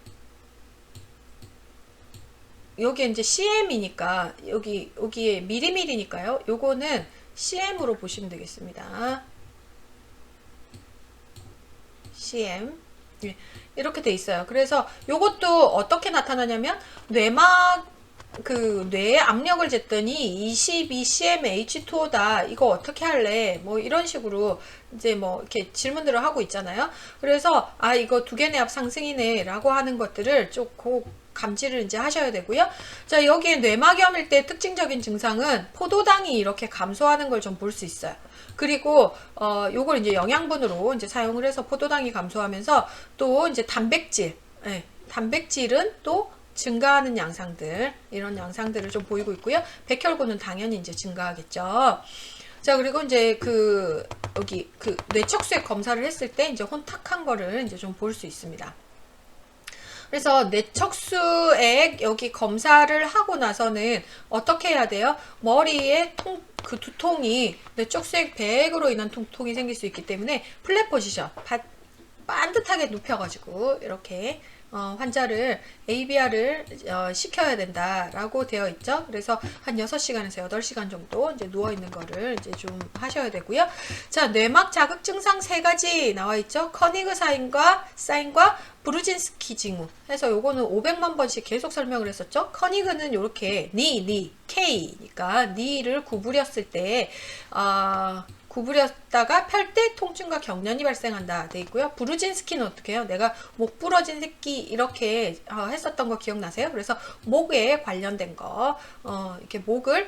여기 이제 CM이니까 여기에 미리미리니까요. 요거는 CM으로 보시면 되겠습니다. CM 이렇게 돼 있어요. 그래서 요것도 어떻게 나타나냐면, 뇌에 압력을 쟀더니 22cmH2O다. 이거 어떻게 할래? 뭐 이런 식으로 이제 뭐 이렇게 질문들을 하고 있잖아요. 그래서 이거 두개내압 상승이네 라고 하는 것들을 조금 감지를 이제 하셔야 되고요. 자, 여기에 뇌막염일 때 특징적인 증상은 포도당이 이렇게 감소하는 걸 좀 볼 수 있어요. 그리고 요걸 이제 영양분으로 이제 사용을 해서 포도당이 감소하면서 또 이제 단백질은 또 증가하는 양상들, 이런 양상들을 좀 보이고 있고요. 백혈구는 당연히 이제 증가하겠죠. 자, 그리고 이제 여기 뇌척수액 검사를 했을 때 이제 혼탁한 거를 이제 좀 볼 수 있습니다. 그래서 뇌척수액 여기 검사를 하고 나서는 어떻게 해야 돼요? 머리에 두통이 뇌척수액 배액으로 인한 통이 생길 수 있기 때문에 플랫 포지션, 반듯하게 눕혀가지고 이렇게 환자를 ABR을 시켜야 된다라고 되어 있죠. 그래서 한 6시간에서 8시간 정도 이제 누워 있는 거를 이제 좀 하셔야 되고요. 자, 뇌막 자극 증상 3가지 나와 있죠. 커니그 사인과 브루진스키 징후 해서 요거는 500만 번씩 계속 설명을 했었죠. 커니그는 요렇게 K니까 니를 구부렸을 때 구부렸다가 펼 때 통증과 경련이 발생한다 돼 있고요. 브루진스키는 어떻게 해요? 내가 목 부러진 새끼 이렇게 했었던 거 기억나세요? 그래서 목에 관련된 거 이렇게 목을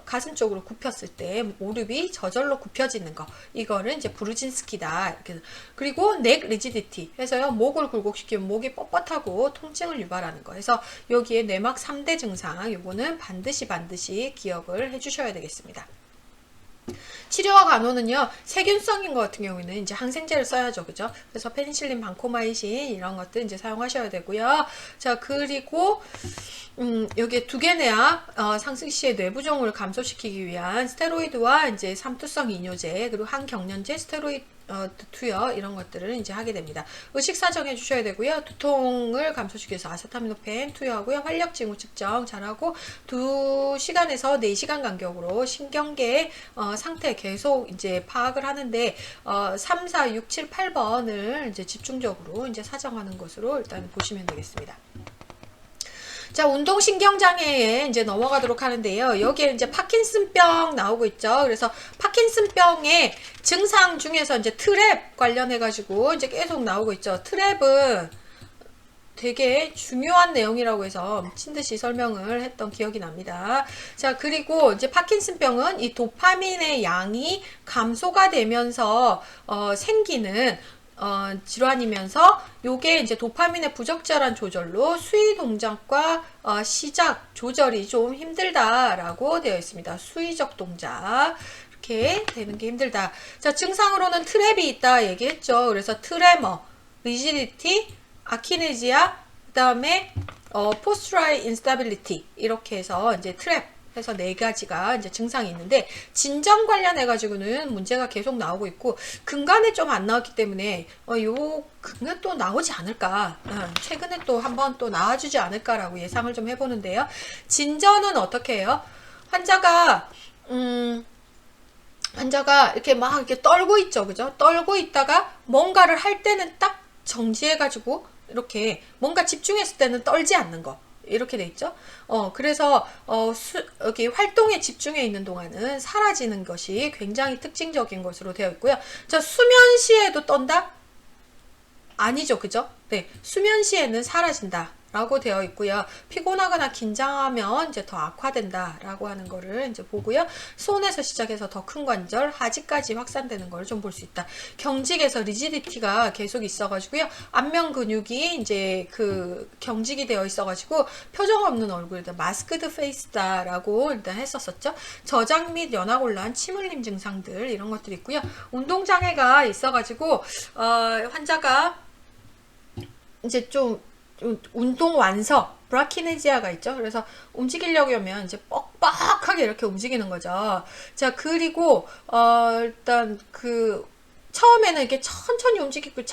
가슴 쪽으로 굽혔을 때 무릎이 저절로 굽혀지는 거 이거는 이제 브루진스키다 이렇게. 그리고 넥 리지디티 해서요, 목을 굴곡시키면 목이 뻣뻣하고 통증을 유발하는 거 해서 여기에 뇌막 3대 증상 요거는 반드시 기억을 해주셔야 되겠습니다. 치료와 간호는요, 세균성인 것 같은 경우에는 이제 항생제를 써야죠. 그죠? 그래서 페니실린, 방코마이신 이런 것들 이제 사용하셔야 되고요. 자, 그리고 여기에 두개내약 상승 시의 뇌부종을 감소시키기 위한 스테로이드와 이제 삼투성 이뇨제 그리고 항경련제 스테로이드 투여 이런 것들을 이제 하게 됩니다. 의식 사정해 주셔야 되고요. 두통을 감소시키기 위해서 아세타미노펜 투여하고요. 활력 징후 측정 잘하고 2시간에서 4시간 간격으로 신경계 상태 계속 이제 파악을 하는데 3, 4, 6, 7, 8번을 이제 집중적으로 이제 사정하는 것으로 일단 보시면 되겠습니다. 자, 운동신경장애에 이제 넘어가도록 하는데요. 여기에 이제 파킨슨병 나오고 있죠. 그래서 파킨슨병의 증상 중에서 이제 트랩 관련해가지고 이제 계속 나오고 있죠. 트랩은 되게 중요한 내용이라고 해서 미친 듯이 설명을 했던 기억이 납니다. 자, 그리고 이제 파킨슨병은 이 도파민의 양이 감소가 되면서 생기는 질환이면서 요게 이제 도파민의 부적절한 조절로 수위 동작과 시작 조절이 좀 힘들다라고 되어 있습니다. 수위적 동작 이렇게 되는 게 힘들다. 자, 증상으로는 트랩이 있다 얘기했죠. 그래서 트레머, 리지디티, 아키네지아, 그 다음에 포스트라이 인스타빌리티 이렇게 해서 이제 트랩 해서 4가지가 이제 증상이 있는데, 진정 관련해 가지고는 문제가 계속 나오고 있고 근간에 좀 안 나왔기 때문에 요 근간 또 나오지 않을까, 최근에 또 한번 또 나와주지 않을까라고 예상을 좀 해보는데요. 진전은 어떻게 해요? 환자가 이렇게 막 이렇게 떨고 있죠, 그죠? 떨고 있다가 뭔가를 할 때는 딱 정지해 가지고 이렇게 뭔가 집중했을 때는 떨지 않는 거 이렇게 돼 있죠. 그래서 여기 활동에 집중해 있는 동안은 사라지는 것이 굉장히 특징적인 것으로 되어 있고요. 자, 수면 시에도 떤다? 아니죠, 그죠? 네, 수면 시에는 사라진다 라고 되어 있고요. 피곤하거나 긴장하면 이제 더 악화된다 라고 하는 거를 이제 보고요. 손에서 시작해서 더 큰 관절, 하지까지 확산되는 걸 좀 볼 수 있다. 경직에서 리지디티가 계속 있어 가지고요. 안면 근육이 이제 그 경직이 되어 있어 가지고 표정 없는 얼굴이다, 마스크드 페이스다 라고 일단 했었었죠. 저장 및 연화곤란, 침 흘림 증상들 이런 것들이 있고요. 운동장애가 있어 가지고 환자가 이제 좀 운동 완서, 브라키네지아가 있죠. 그래서 움직이려고 하면 이제 뻑뻑하게 이렇게 움직이는 거죠. 자, 그리고 일단 그 처음에는 이렇게 천천히 움직이고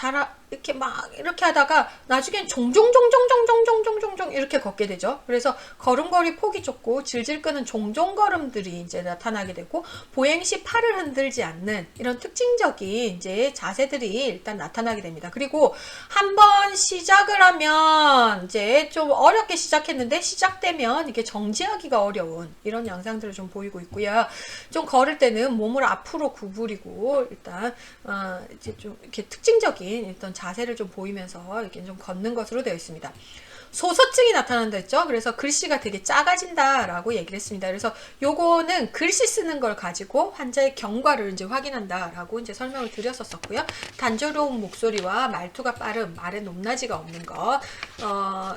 이렇게 막 이렇게 하다가 나중엔 종종종종종종종종종 이렇게 걷게 되죠. 그래서 걸음걸이 폭이 좁고 질질 끄는 종종걸음들이 이제 나타나게 되고, 보행 시 팔을 흔들지 않는 이런 특징적인 이제 자세들이 일단 나타나게 됩니다. 그리고 한번 시작을 하면 이제 좀 어렵게 시작했는데 시작되면 이게 정지하기가 어려운 이런 양상들을 좀 보이고 있고요. 좀 걸을 때는 몸을 앞으로 구부리고 일단 이제 좀 이렇게 특징적인 일단 자세를 좀 보이면서 이렇게 좀 걷는 것으로 되어 있습니다. 소서증이 나타난다 했죠. 그래서 글씨가 되게 작아진다 라고 얘기를 했습니다. 그래서 요거는 글씨 쓰는 걸 가지고 환자의 경과를 이제 확인한다 라고 이제 설명을 드렸었고요. 단조로운 목소리와 말투가 빠름, 말의 높낮이가 없는 것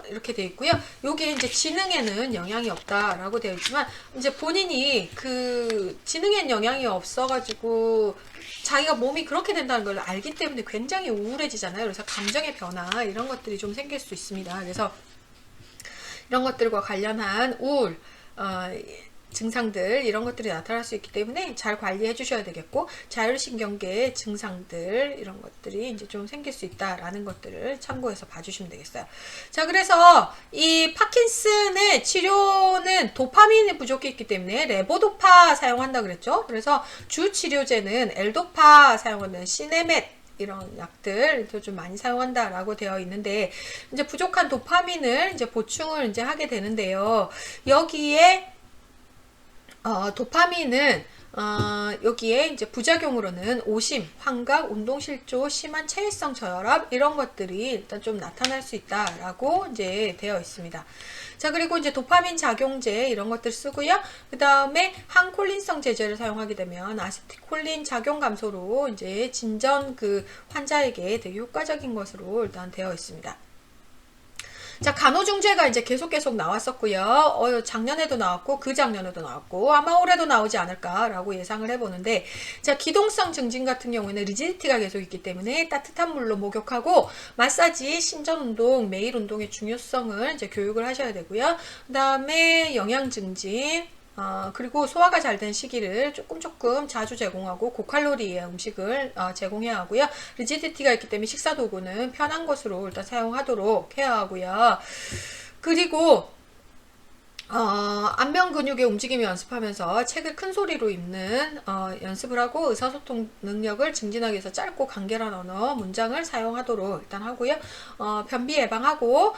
이렇게 되어 있고요. 요게 이제 지능에는 영향이 없다 라고 되어 있지만, 이제 본인이 그 지능엔 영향이 없어 가지고 자기가 몸이 그렇게 된다는 걸 알기 때문에 굉장히 우울해지잖아요. 그래서 감정의 변화 이런 것들이 좀 생길 수 있습니다. 그래서 이런 것들과 관련한 우울 증상들 이런 것들이 나타날 수 있기 때문에 잘 관리해 주셔야 되겠고, 자율신경계 증상들 이런 것들이 이제 좀 생길 수 있다라는 것들을 참고해서 봐주시면 되겠어요. 자, 그래서 이 파킨슨의 치료는 도파민이 부족해 있기 때문에 레보도파 사용한다 그랬죠. 그래서 주 치료제는 엘도파 사용하는 시네멧 이런 약들 좀 많이 사용한다라고 되어 있는데, 이제 부족한 도파민을 이제 보충을 이제 하게 되는데요. 여기에 도파민은 여기에 이제 부작용으로는 오심, 환각, 운동실조, 심한 체외성 저혈압 이런 것들이 일단 좀 나타날 수 있다라고 이제 되어 있습니다. 자, 그리고 이제 도파민 작용제 이런 것들 쓰고요. 그 다음에 항콜린성 제제를 사용하게 되면 아세틸콜린 작용 감소로 이제 진전 그 환자에게 되게 효과적인 것으로 일단 되어 있습니다. 자, 간호중재가 이제 계속 나왔었고요. 작년에도 나왔고, 그 작년에도 나왔고, 아마 올해도 나오지 않을까라고 예상을 해보는데, 자, 기동성 증진 같은 경우에는 리지디티가 계속 있기 때문에 따뜻한 물로 목욕하고, 마사지, 신전운동, 매일 운동의 중요성을 이제 교육을 하셔야 되고요. 그 다음에 영양 증진, 그리고 소화가 잘 된 시기를 조금 자주 제공하고 고칼로리의 음식을 제공해야 하고요. 리지디티가 있기 때문에 식사 도구는 편한 것으로 일단 사용하도록 해야 하고요. 그리고 안면 근육의 움직임을 연습하면서 책을 큰 소리로 읽는 연습을 하고 의사소통 능력을 증진하기 위해서 짧고 간결한 언어, 문장을 사용하도록 일단 하고요. 변비 예방하고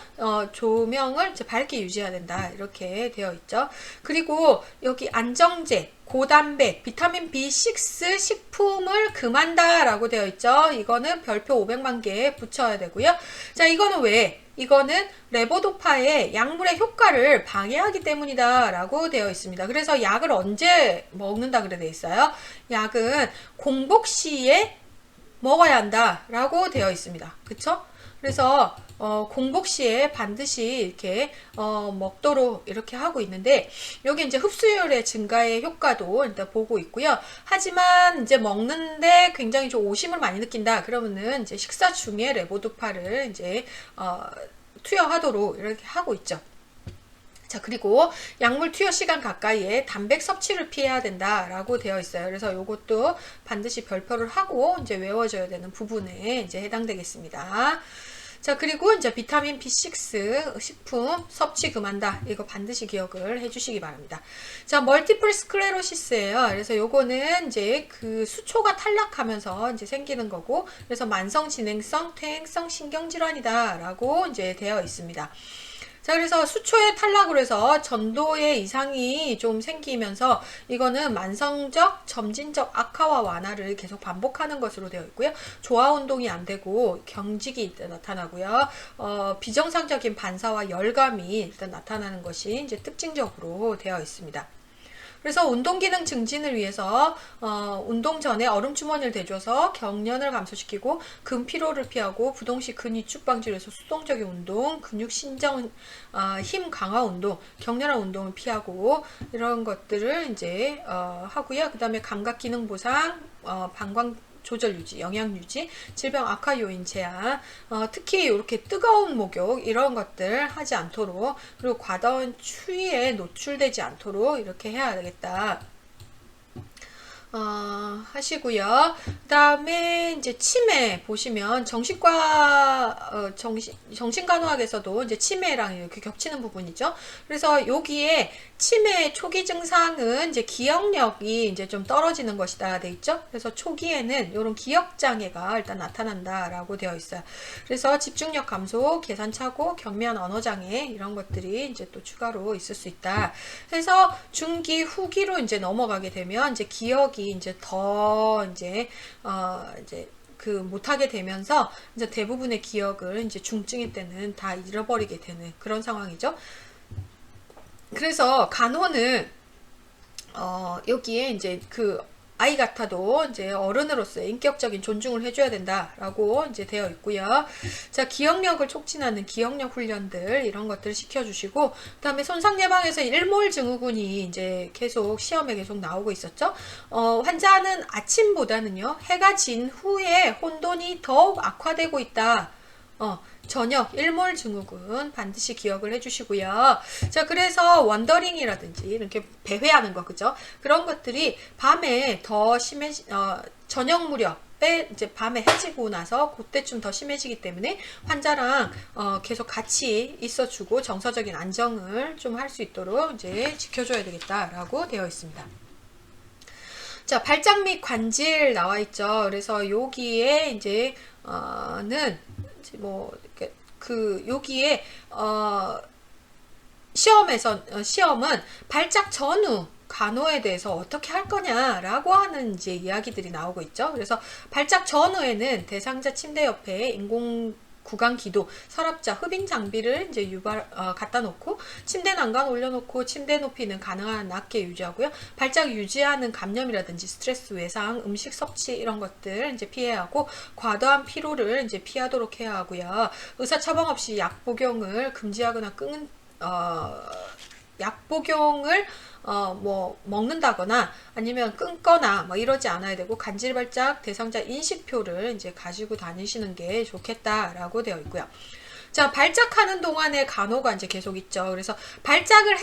조명을 이제 밝게 유지해야 된다 이렇게 되어 있죠. 그리고 여기 안정제, 고단백, 비타민 B6 식품을 금한다 라고 되어 있죠. 이거는 별표 500만 개 붙여야 되고요. 자, 이거는 왜? 이거는 레보도파의 약물의 효과를 방해하기 때문이다 라고 되어 있습니다. 그래서 약을 언제 먹는다 그래 되어 있어요? 약은 공복 시에 먹어야 한다 라고 되어 있습니다. 그쵸? 그래서 공복 시에 반드시 이렇게 먹도록 이렇게 하고 있는데, 여기 이제 흡수율의 증가의 효과도 일단 보고 있고요. 하지만 이제 먹는데 굉장히 좀 오심을 많이 느낀다 그러면은 이제 식사 중에 레보도파를 이제 투여하도록 이렇게 하고 있죠. 자, 그리고 약물 투여 시간 가까이에 단백 섭취를 피해야 된다라고 되어 있어요. 그래서 이것도 반드시 별표를 하고 이제 외워줘야 되는 부분에 이제 해당되겠습니다. 자, 그리고 이제 비타민 B6 식품 섭취 금한다. 이거 반드시 기억을 해주시기 바랍니다. 자, 멀티플 스클레로시스예요. 그래서 요거는 이제 그 수초가 탈락하면서 이제 생기는 거고, 그래서 만성 진행성 퇴행성 신경질환이다라고 이제 되어 있습니다. 자, 그래서 수초의 탈락으로 해서 전도의 이상이 좀 생기면서 이거는 만성적, 점진적 악화와 완화를 계속 반복하는 것으로 되어 있고요. 조화 운동이 안 되고 경직이 나타나고요. 비정상적인 반사와 열감이 일단 나타나는 것이 이제 특징적으로 되어 있습니다. 그래서 운동기능 증진을 위해서 운동 전에 얼음 주머니를 대줘서 경련을 감소시키고 근피로를 피하고 부동시 근위축 방지를 위해서 수동적인 운동, 근육 신정, 힘 강화 운동, 격렬한 운동을 피하고 이런 것들을 이제 하고요. 그 다음에 감각 기능 보상, 방광 조절 유지, 영양 유지, 질병 악화 요인 제한, 특히 이렇게 뜨거운 목욕 이런 것들 하지 않도록, 그리고 과다한 추위에 노출되지 않도록 이렇게 해야 되겠다. 하시고요. 그 다음에 이제 치매 보시면 정신간호학에서도 이제 치매랑 이렇게 겹치는 부분이죠. 그래서 여기에 치매 초기 증상은 이제 기억력이 이제 좀 떨어지는 것이다 돼 있죠. 그래서 초기에는 이런 기억 장애가 일단 나타난다라고 되어 있어요. 그래서 집중력 감소, 계산 착오, 경미한 언어 장애 이런 것들이 이제 또 추가로 있을 수 있다. 그래서 중기 후기로 이제 넘어가게 되면 이제 기억이 이제 더 이제 그 못하게 되면서 이제 대부분의 기억을 이제 중증일 때는 다 잃어버리게 되는 그런 상황이죠. 그래서 간호는 여기에 이제 그 아이 같아도 이제 어른으로서의 인격적인 존중을 해줘야 된다라고 이제 되어 있고요. 자, 기억력을 촉진하는 기억력 훈련들 이런 것들을 시켜주시고, 그다음에 손상 예방에서 일몰 증후군이 이제 계속 시험에 계속 나오고 있었죠. 환자는 아침보다는요 해가 진 후에 혼돈이 더욱 악화되고 있다. 저녁 일몰 증후군 반드시 기억을 해주시고요. 자, 그래서 원더링이라든지 이렇게 배회하는 거, 그죠? 그런 것들이 밤에 더 저녁 무렵에 이제 밤에 해지고 나서 그때쯤 더 심해지기 때문에 환자랑 계속 같이 있어주고 정서적인 안정을 좀 할 수 있도록 이제 지켜줘야 되겠다라고 되어 있습니다. 자, 발작 및 관질 나와 있죠. 그래서 여기에 이제 는 이제 뭐 여기에 시험은 발작 전후 간호에 대해서 어떻게 할 거냐라고 하는 이제 이야기들이 나오고 있죠. 그래서 발작 전후에는 대상자 침대 옆에 인공 구강 기도, 서랍자, 흡인 장비를 이제 갖다 놓고 침대 난간 올려놓고 침대 높이는 가능한 낮게 유지하고요. 발작 유지하는 감염이라든지 스트레스 외상, 음식 섭취 이런 것들 이제 피해야 하고 과도한 피로를 이제 피하도록 해야 하고요. 의사 처방 없이 약 복용을 금지하거나 약 복용을 뭐 먹는다거나 아니면 끊거나 뭐 이러지 않아야 되고 간질발작 대상자 인식표를 이제 가지고 다니시는 게 좋겠다라고 되어 있고요. 자, 발작하는 동안에 간호가 이제 계속 있죠. 그래서 발작을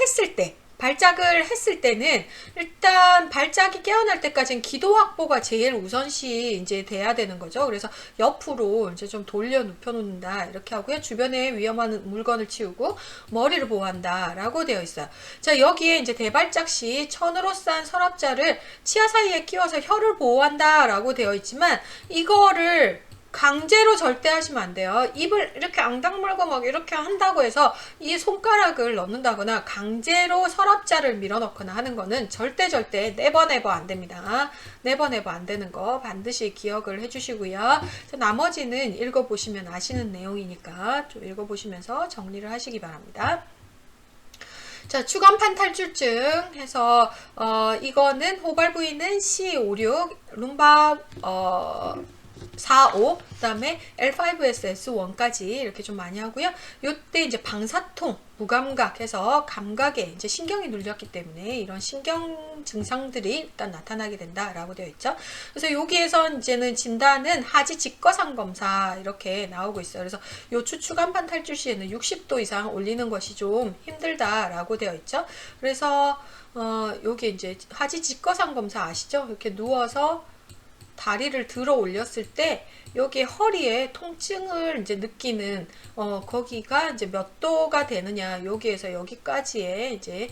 했을 때는 일단 발작이 깨어날 때까지는 기도 확보가 제일 우선시 이제 돼야 되는 거죠. 그래서 옆으로 이제 좀 돌려 눕혀 놓는다 이렇게 하고요. 주변에 위험한 물건을 치우고 머리를 보호한다 라고 되어 있어요. 자, 여기에 이제 대발작 시 천으로 싼 서랍자를 치아 사이에 끼워서 혀를 보호한다 라고 되어 있지만 이거를 강제로 절대 하시면 안 돼요. 입을 이렇게 앙당 물고 막 이렇게 한다고 해서 이 손가락을 넣는다거나 강제로 서랍자를 밀어넣거나 하는 거는 절대 네버 안 됩니다. 네버 안 되는 거 반드시 기억을 해주시고요. 나머지는 읽어보시면 아시는 내용이니까 좀 읽어보시면서 정리를 하시기 바랍니다. 자, 추간판 탈출증 해서 이거는 호발 부위는 C56, 룸바 4, 5, 그 다음에 L5S, S1까지 이렇게 좀 많이 하고요. 요때 이제 방사통, 무감각 해서 감각에 이제 신경이 눌렸기 때문에 이런 신경 증상들이 일단 나타나게 된다라고 되어 있죠. 그래서 여기에서 이제는 진단은 하지 직거상 검사 이렇게 나오고 있어요. 그래서 요 추간판 탈출 시에는 60도 이상 올리는 것이 좀 힘들다라고 되어 있죠. 그래서 여기 이제 하지 직거상 검사 아시죠? 이렇게 누워서 다리를 들어 올렸을 때 여기 허리에 통증을 이제 느끼는 거기가 이제 몇 도가 되느냐 여기에서 여기까지의 이제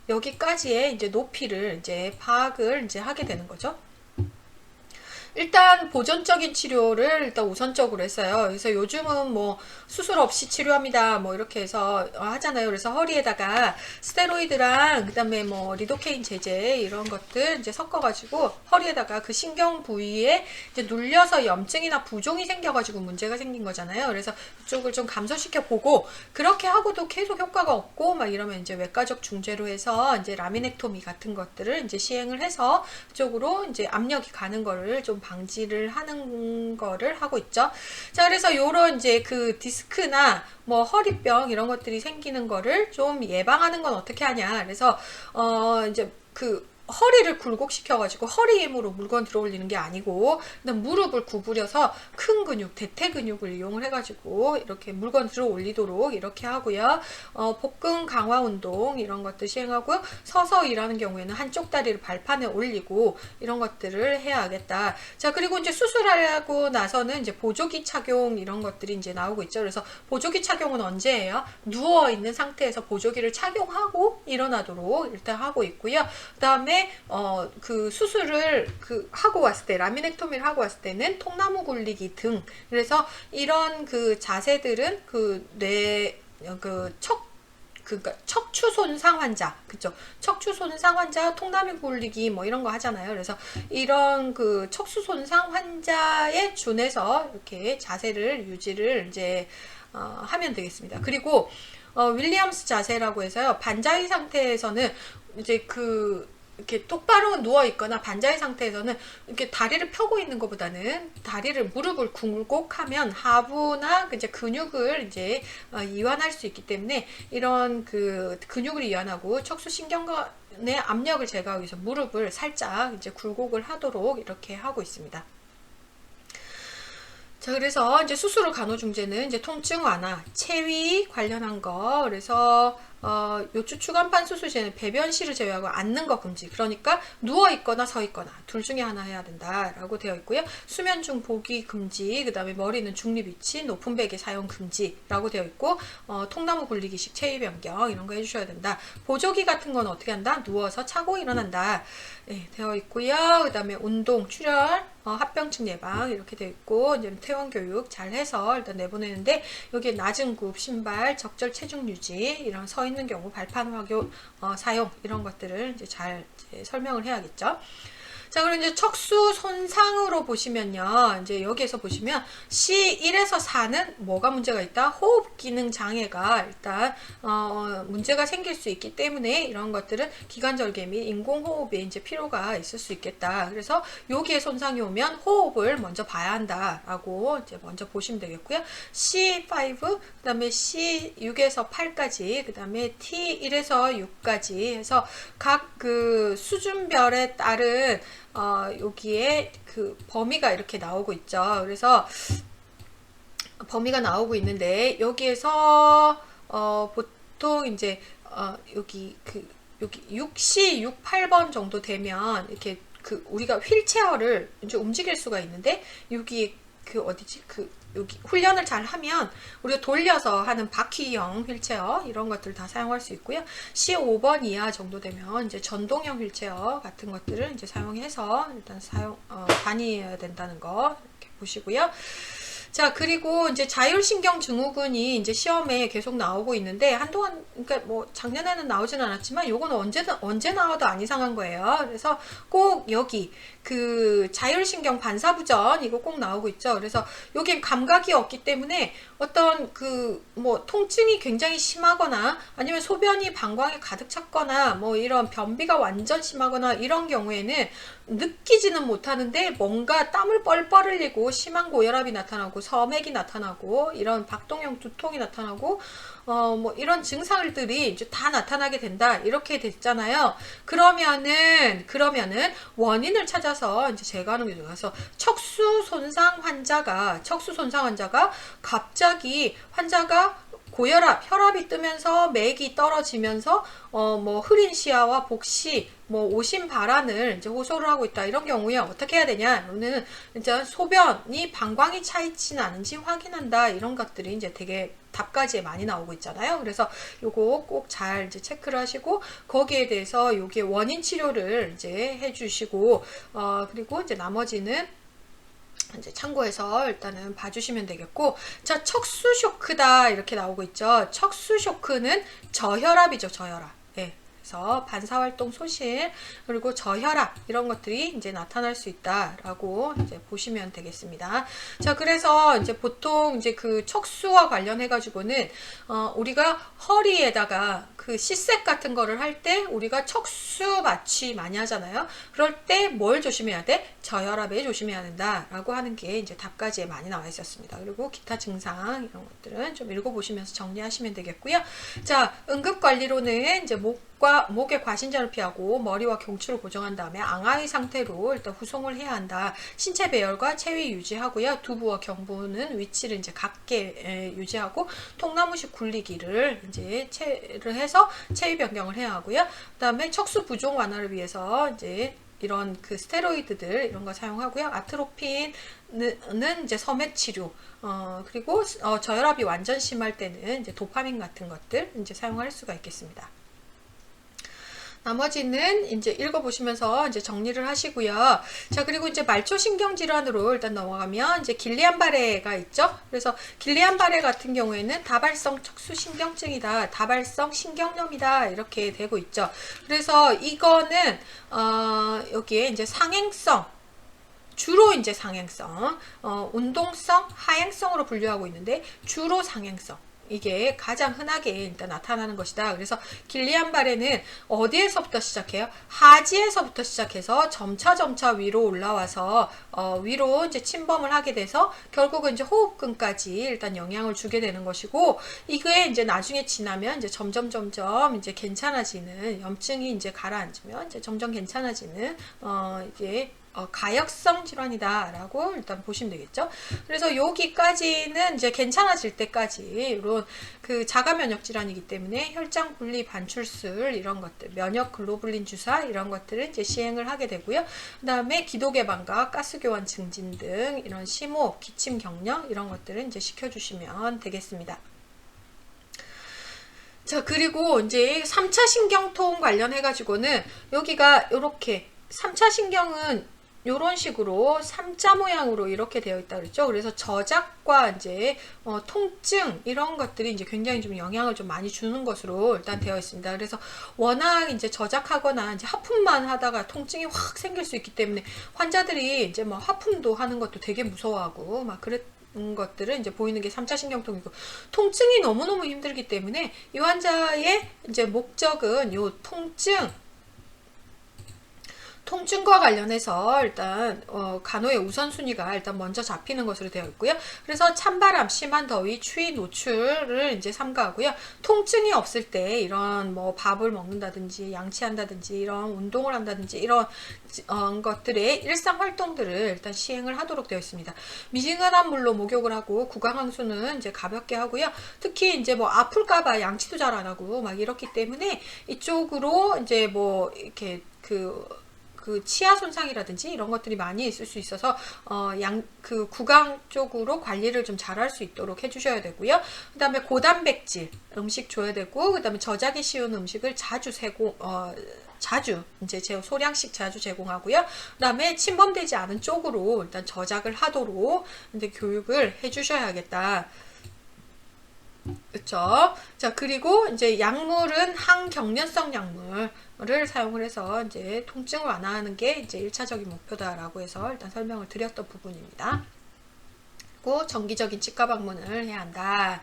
여기까지의 이제 높이를 이제 파악을 이제 하게 되는 거죠. 일단 보존적인 치료를 일단 우선적으로 했어요. 그래서 요즘은 뭐 수술 없이 치료합니다. 뭐 이렇게 해서 하잖아요. 그래서 허리에다가 스테로이드랑 그다음에 뭐 리도케인 제제 이런 것들 이제 섞어가지고 허리에다가 그 신경 부위에 이제 눌려서 염증이나 부종이 생겨가지고 문제가 생긴 거잖아요. 그래서 그쪽을 좀 감소시켜 보고 그렇게 하고도 계속 효과가 없고 막 이러면 이제 외과적 중재로 해서 이제 라미넥토미 같은 것들을 이제 시행을 해서 그쪽으로 이제 압력이 가는 거를 좀 방지를 하는 거를 하고 있죠. 자, 그래서 요런 이제 그 디스크나 뭐 허리병 이런 것들이 생기는 거를 좀 예방하는 건 어떻게 하냐. 그래서 이제 그 허리를 굴곡시켜가지고 허리 힘으로 물건 들어 올리는 게 아니고 그냥 무릎을 구부려서 큰 근육, 대퇴 근육을 이용을 해가지고 이렇게 물건 들어 올리도록 이렇게 하고요. 복근 강화 운동 이런 것들 시행하고요. 서서 일하는 경우에는 한쪽 다리를 발판에 올리고 이런 것들을 해야겠다. 자, 그리고 이제 수술하고 나서는 이제 보조기 착용 이런 것들이 이제 나오고 있죠. 그래서 보조기 착용은 언제 해요? 누워 있는 상태에서 보조기를 착용하고 일어나도록 일단 하고 있고요. 그 다음에 그 수술을 하고 왔을 때 라미넥토미를 하고 왔을 때는 통나무 굴리기 등 그래서 이런 그 자세들은 그러니까 척추 손상 환자, 그쵸? 척추 손상 환자, 통나무 굴리기 뭐 이런 거 하잖아요. 그래서 이런 그 척추 손상 환자에 준해서 이렇게 자세를 유지를 이제 하면 되겠습니다. 그리고 윌리엄스 자세라고 해서요. 반자의 상태에서는 이제 이렇게 똑바로 누워 있거나 반자의 상태에서는 이렇게 다리를 펴고 있는 것보다는 무릎을 굴곡하면 하부나 이제 근육을 이제 이완할 수 있기 때문에 이런 그 근육을 이완하고 척수신경의 압력을 제거하기 위해서 무릎을 살짝 이제 굴곡을 하도록 이렇게 하고 있습니다. 자, 그래서 이제 수술후 간호중재는 이제 통증 완화, 체위 관련한 거, 그래서 요추 추간판 수술 시에는 배변실을 제외하고 앉는 거 금지. 그러니까 누워 있거나 서 있거나 둘 중에 하나 해야 된다라고 되어 있고요. 수면 중 보기 금지, 그 다음에 머리는 중립 위치, 높은 베개 사용 금지라고 되어 있고, 통나무 굴리기식 체위 변경 이런 거 해주셔야 된다. 보조기 같은 건 어떻게 한다? 누워서 차고 일어난다. 네, 되어 있고요. 그 다음에 운동, 출혈, 합병증 예방 이렇게 되어 있고, 이제 퇴원 교육 잘 해서 일단 내보내는데, 여기에 낮은 굽, 신발, 적절 체중 유지, 이런 서 있는 경우 발판 확용, 사용 이런 것들을 이제 잘 설명을 해야겠죠. 자, 그럼 이제 척수 손상으로 보시면요. 이제 여기에서 보시면 C1에서 4는 뭐가 문제가 있다? 호흡 기능 장애가 일단 문제가 생길 수 있기 때문에 이런 것들은 기관절개 및 인공호흡에 이제 필요가 있을 수 있겠다. 그래서 여기에 손상이 오면 호흡을 먼저 봐야 한다라고 이제 먼저 보시면 되겠고요. C5, 그다음에 C6에서 8까지, 그다음에 T1에서 6까지 해서 각 그 수준별에 따른 여기에 그 범위가 이렇게 나오고 있죠. 그래서 범위가 나오고 있는데 여기에서 보통 이제 여기 6C, 6, 8번 정도 되면 이렇게 그 우리가 휠체어를 이제 움직일 수가 있는데, 여기 그 어디지? 여기 훈련을 잘 하면 우리가 돌려서 하는 바퀴형 휠체어 이런 것들 다 사용할 수 있고요. C5번 이하 정도 되면 이제 전동형 휠체어 같은 것들을 이제 사용해서 일단 다녀야 된다는 거 이렇게 보시고요. 자, 그리고 이제 자율신경 증후군이 이제 시험에 계속 나오고 있는데, 한동안, 그러니까 뭐 작년에는 나오진 않았지만 요거는 언제 나와도 안 이상한 거예요. 그래서 꼭 여기 그 자율신경 반사부전 이거 꼭 나오고 있죠. 그래서 여긴 감각이 없기 때문에 어떤 그 뭐 통증이 굉장히 심하거나 아니면 소변이 방광에 가득 찼거나 뭐 이런 변비가 완전 심하거나 이런 경우에는 느끼지는 못하는데 뭔가 땀을 뻘뻘 흘리고 심한 고혈압이 나타나고 섬액이 나타나고 이런 박동형 두통이 나타나고 뭐 이런 증상들이 이제 다 나타나게 된다 이렇게 됐잖아요. 그러면은 원인을 찾아서 이제 제가 하는 게 좋아서 척수 손상 환자가 갑자기 환자가 고혈압, 혈압이 뜨면서 맥이 떨어지면서 뭐 흐린 시야와 복시, 뭐 오심발안을 이제 호소를 하고 있다. 이런 경우에 어떻게 해야 되냐? 이거는 이제 소변이 방광이 차 있지는 않은지 확인한다. 이런 것들이 이제 되게 답가지에 많이 나오고 있잖아요. 그래서 요거 꼭 잘 이제 체크를 하시고 거기에 대해서 요게 원인 치료를 이제 해주시고 그리고 이제 나머지는 이제 참고해서 일단은 봐주시면 되겠고, 자, 척수 쇼크다 이렇게 나오고 있죠. 척수 쇼크는 저혈압이죠, 저혈압. 네. 그래서 반사활동 소실 그리고 저혈압 이런 것들이 이제 나타날 수 있다라고 이제 보시면 되겠습니다. 자, 그래서 이제 보통 이제 그 척수와 관련해 가지고는 우리가 허리에다가 그 C셋 같은 거를 할 때 우리가 척수 마취 많이 하잖아요. 그럴 때 뭘 조심해야 돼? 저혈압에 조심해야 된다라고 하는 게 이제 답가지에 많이 나와 있었습니다. 그리고 기타 증상 이런 것들은 좀 읽어보시면서 정리하시면 되겠고요. 자, 응급관리로는 이제 목의 과신전을 피하고 머리와 경추를 고정한 다음에 앙하의 상태로 일단 후송을 해야 한다. 신체 배열과 체위 유지하고요. 두부와 경부는 위치를 이제 같게 유지하고 통나무식 굴리기를 이제 체를 해서 체위 변경을 해야 하고요. 그다음에 척수 부종 완화를 위해서 이제 이런 그 스테로이드들 이런 거 사용하고요. 아트로핀은 이제 섬액 치료, 그리고 저혈압이 완전 심할 때는 이제 도파민 같은 것들 이제 사용할 수가 있겠습니다. 나머지는 이제 읽어보시면서 이제 정리를 하시고요. 자, 그리고 이제 말초신경질환으로 일단 넘어가면 이제 길리안바레가 있죠. 그래서 길리안바레 같은 경우에는 다발성 척수신경증이다, 다발성 신경염이다 이렇게 되고 있죠. 그래서 이거는 여기에 이제 상행성, 주로 이제 상행성, 운동성, 하행성으로 분류하고 있는데 주로 상행성. 이게 가장 흔하게 일단 나타나는 것이다. 그래서 길리안바레는 어디에서부터 시작해요? 하지에서부터 시작해서 점차 위로 올라와서 위로 이제 침범을 하게 돼서 결국은 이제 호흡근까지 일단 영향을 주게 되는 것이고, 이게 이제 나중에 지나면 이제 점점 이제 괜찮아지는, 염증이 이제 가라앉으면 이제 점점 괜찮아지는 이게 가역성 질환이다 라고 일단 보시면 되겠죠. 그래서 여기까지는 이제 괜찮아질 때까지 이런 그 자가 면역 질환이기 때문에 혈장 분리 반출술 이런 것들, 면역 글로불린 주사 이런 것들을 이제 시행을 하게 되고요. 그 다음에 기도 개방과 가스 교환 증진 등 이런 심호흡, 기침 경련 이런 것들을 이제 시켜주시면 되겠습니다. 자, 그리고 이제 3차 신경통 관련해 가지고는 여기가 이렇게 3차 신경은 이런 식으로 3자 모양으로 이렇게 되어 있다 그랬죠. 그래서 저작과 이제 통증 이런 것들이 이제 굉장히 좀 영향을 좀 많이 주는 것으로 일단 되어 있습니다. 그래서 워낙 이제 저작하거나 이제 하품만 하다가 통증이 확 생길 수 있기 때문에 환자들이 이제 뭐 하품도 하는 것도 되게 무서워하고 막 것들은 이제 보이는 게 3차 신경통이고, 통증이 너무너무 힘들기 때문에 이 환자의 이제 목적은 요 통증과 관련해서 일단 간호의 우선순위가 일단 먼저 잡히는 것으로 되어 있고요. 그래서 찬바람, 심한 더위, 추위 노출을 이제 삼가하고요. 통증이 없을 때 이런 뭐 밥을 먹는다든지 양치한다든지 이런 운동을 한다든지 이런 것들의 일상 활동들을 일단 시행을 하도록 되어 있습니다. 미지근한 물로 목욕을 하고 구강항수는 이제 가볍게 하고요. 특히 이제 뭐 아플까봐 양치도 잘 안 하고 막 이렇기 때문에 이쪽으로 이제 뭐 이렇게 그 치아 손상이라든지 이런 것들이 많이 있을 수 있어서 구강 쪽으로 관리를 좀 잘할 수 있도록 해주셔야 되고요. 그 다음에 고단백질 음식 줘야 되고, 그 다음에 저작이 쉬운 음식을 자주 이제 소량씩 자주 제공하고요. 그 다음에 침범되지 않은 쪽으로 일단 저작을 하도록 이제 교육을 해주셔야겠다. 그렇죠. 자, 그리고 이제 약물은 항경련성 약물을 사용을 해서 이제 통증을 완화하는 게 이제 1차적인 목표다라고 해서 일단 설명을 드렸던 부분입니다. 그리고 정기적인 치과 방문을 해야 한다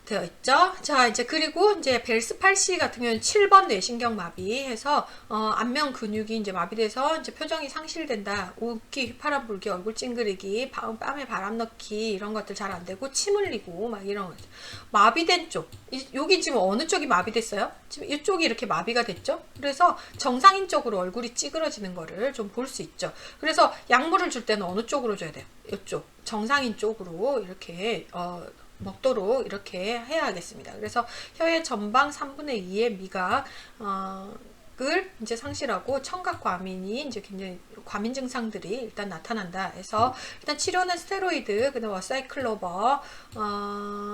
되어 있죠. 자, 이제 그리고 이제 벨스 팔시 같은 경우는 7번 뇌신경 마비해서 안면 근육이 이제 마비돼서 이제 표정이 상실된다. 웃기, 휘파람 불기, 얼굴 찡그리기, 뺨에 바람 넣기 이런 것들 잘 안 되고 침 흘리고 막 이런 거죠. 마비된 쪽, 여기 지금 어느 쪽이 마비됐어요? 지금 이쪽이 이렇게 마비가 됐죠. 그래서 정상인 쪽으로 얼굴이 찌그러지는 거를 좀 볼 수 있죠. 그래서 약물을 줄 때는 어느 쪽으로 줘야 돼요? 이쪽 정상인 쪽으로 이렇게 먹도록 이렇게 해야 하겠습니다. 그래서 혀의 전방 3분의 2의 미각을 이제 상실하고 청각 과민이 이제 굉장히 과민 증상들이 일단 나타난다 해서 일단 치료는 스테로이드, 그다음 워사이클로버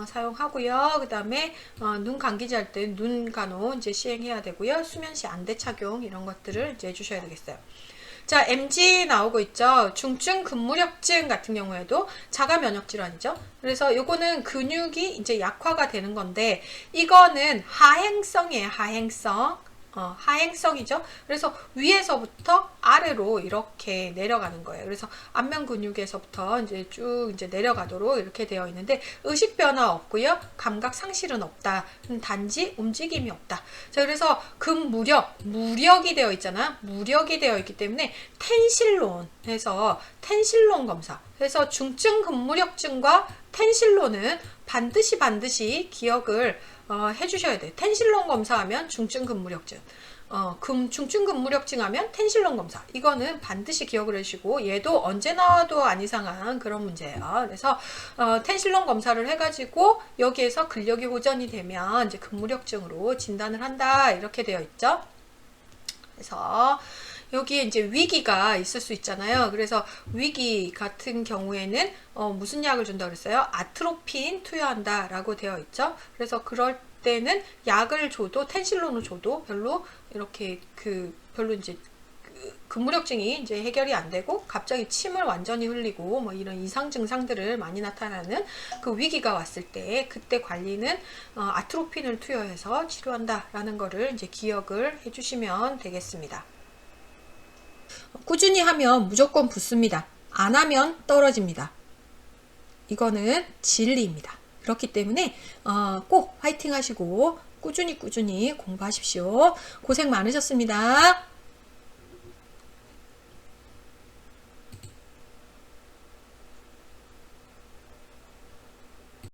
사용하고요. 그다음에 눈 감기지 할 때 눈 간호 이제 시행해야 되고요. 수면 시 안대 착용 이런 것들을 이제 해주셔야 되겠어요. 자, MG 나오고 있죠. 중증 근무력증 같은 경우에도 자가 면역 질환이죠. 그래서 요거는 근육이 이제 약화가 되는 건데, 이거는 하행성이에요. 하행성이죠. 그래서 위에서부터 아래로 이렇게 내려가는 거예요. 그래서 안면 근육에서부터 이제 쭉 이제 내려가도록 이렇게 되어 있는데, 의식 변화 없고요. 감각 상실은 없다. 단지 움직임이 없다. 자, 그래서 무력이 되어 있잖아. 무력이 되어 있기 때문에 텐실론 해서 텐실론 검사. 그래서 중증 근무력증과 텐실론은 반드시 기억을 해주셔야 돼요. 텐실론 검사하면 중증 근무력증, 중증 근무력증 하면 텐실론 검사. 이거는 반드시 기억을 해주시고, 얘도 언제 나와도 안 이상한 그런 문제예요. 그래서 텐실론 검사를 해가지고 여기에서 근력이 호전이 되면 이제 근무력증으로 진단을 한다 이렇게 되어 있죠. 그래서 여기에 이제 위기가 있을 수 있잖아요. 그래서 위기 같은 경우에는 무슨 약을 준다고 그랬어요? 아트로핀 투여한다 라고 되어 있죠. 그래서 그럴 때는 약을 줘도, 텐실론을 줘도 별로 이렇게 별로 이제 근무력증이 이제 해결이 안 되고 갑자기 침을 완전히 흘리고 뭐 이런 이상 증상들을 많이 나타나는 그 위기가 왔을 때, 그때 관리는 아트로핀을 투여해서 치료한다 라는 거를 이제 기억을 해주시면 되겠습니다. 꾸준히 하면 무조건 붙습니다. 안 하면 떨어집니다. 이거는 진리입니다. 그렇기 때문에 꼭 화이팅 하시고 꾸준히 공부하십시오. 고생 많으셨습니다.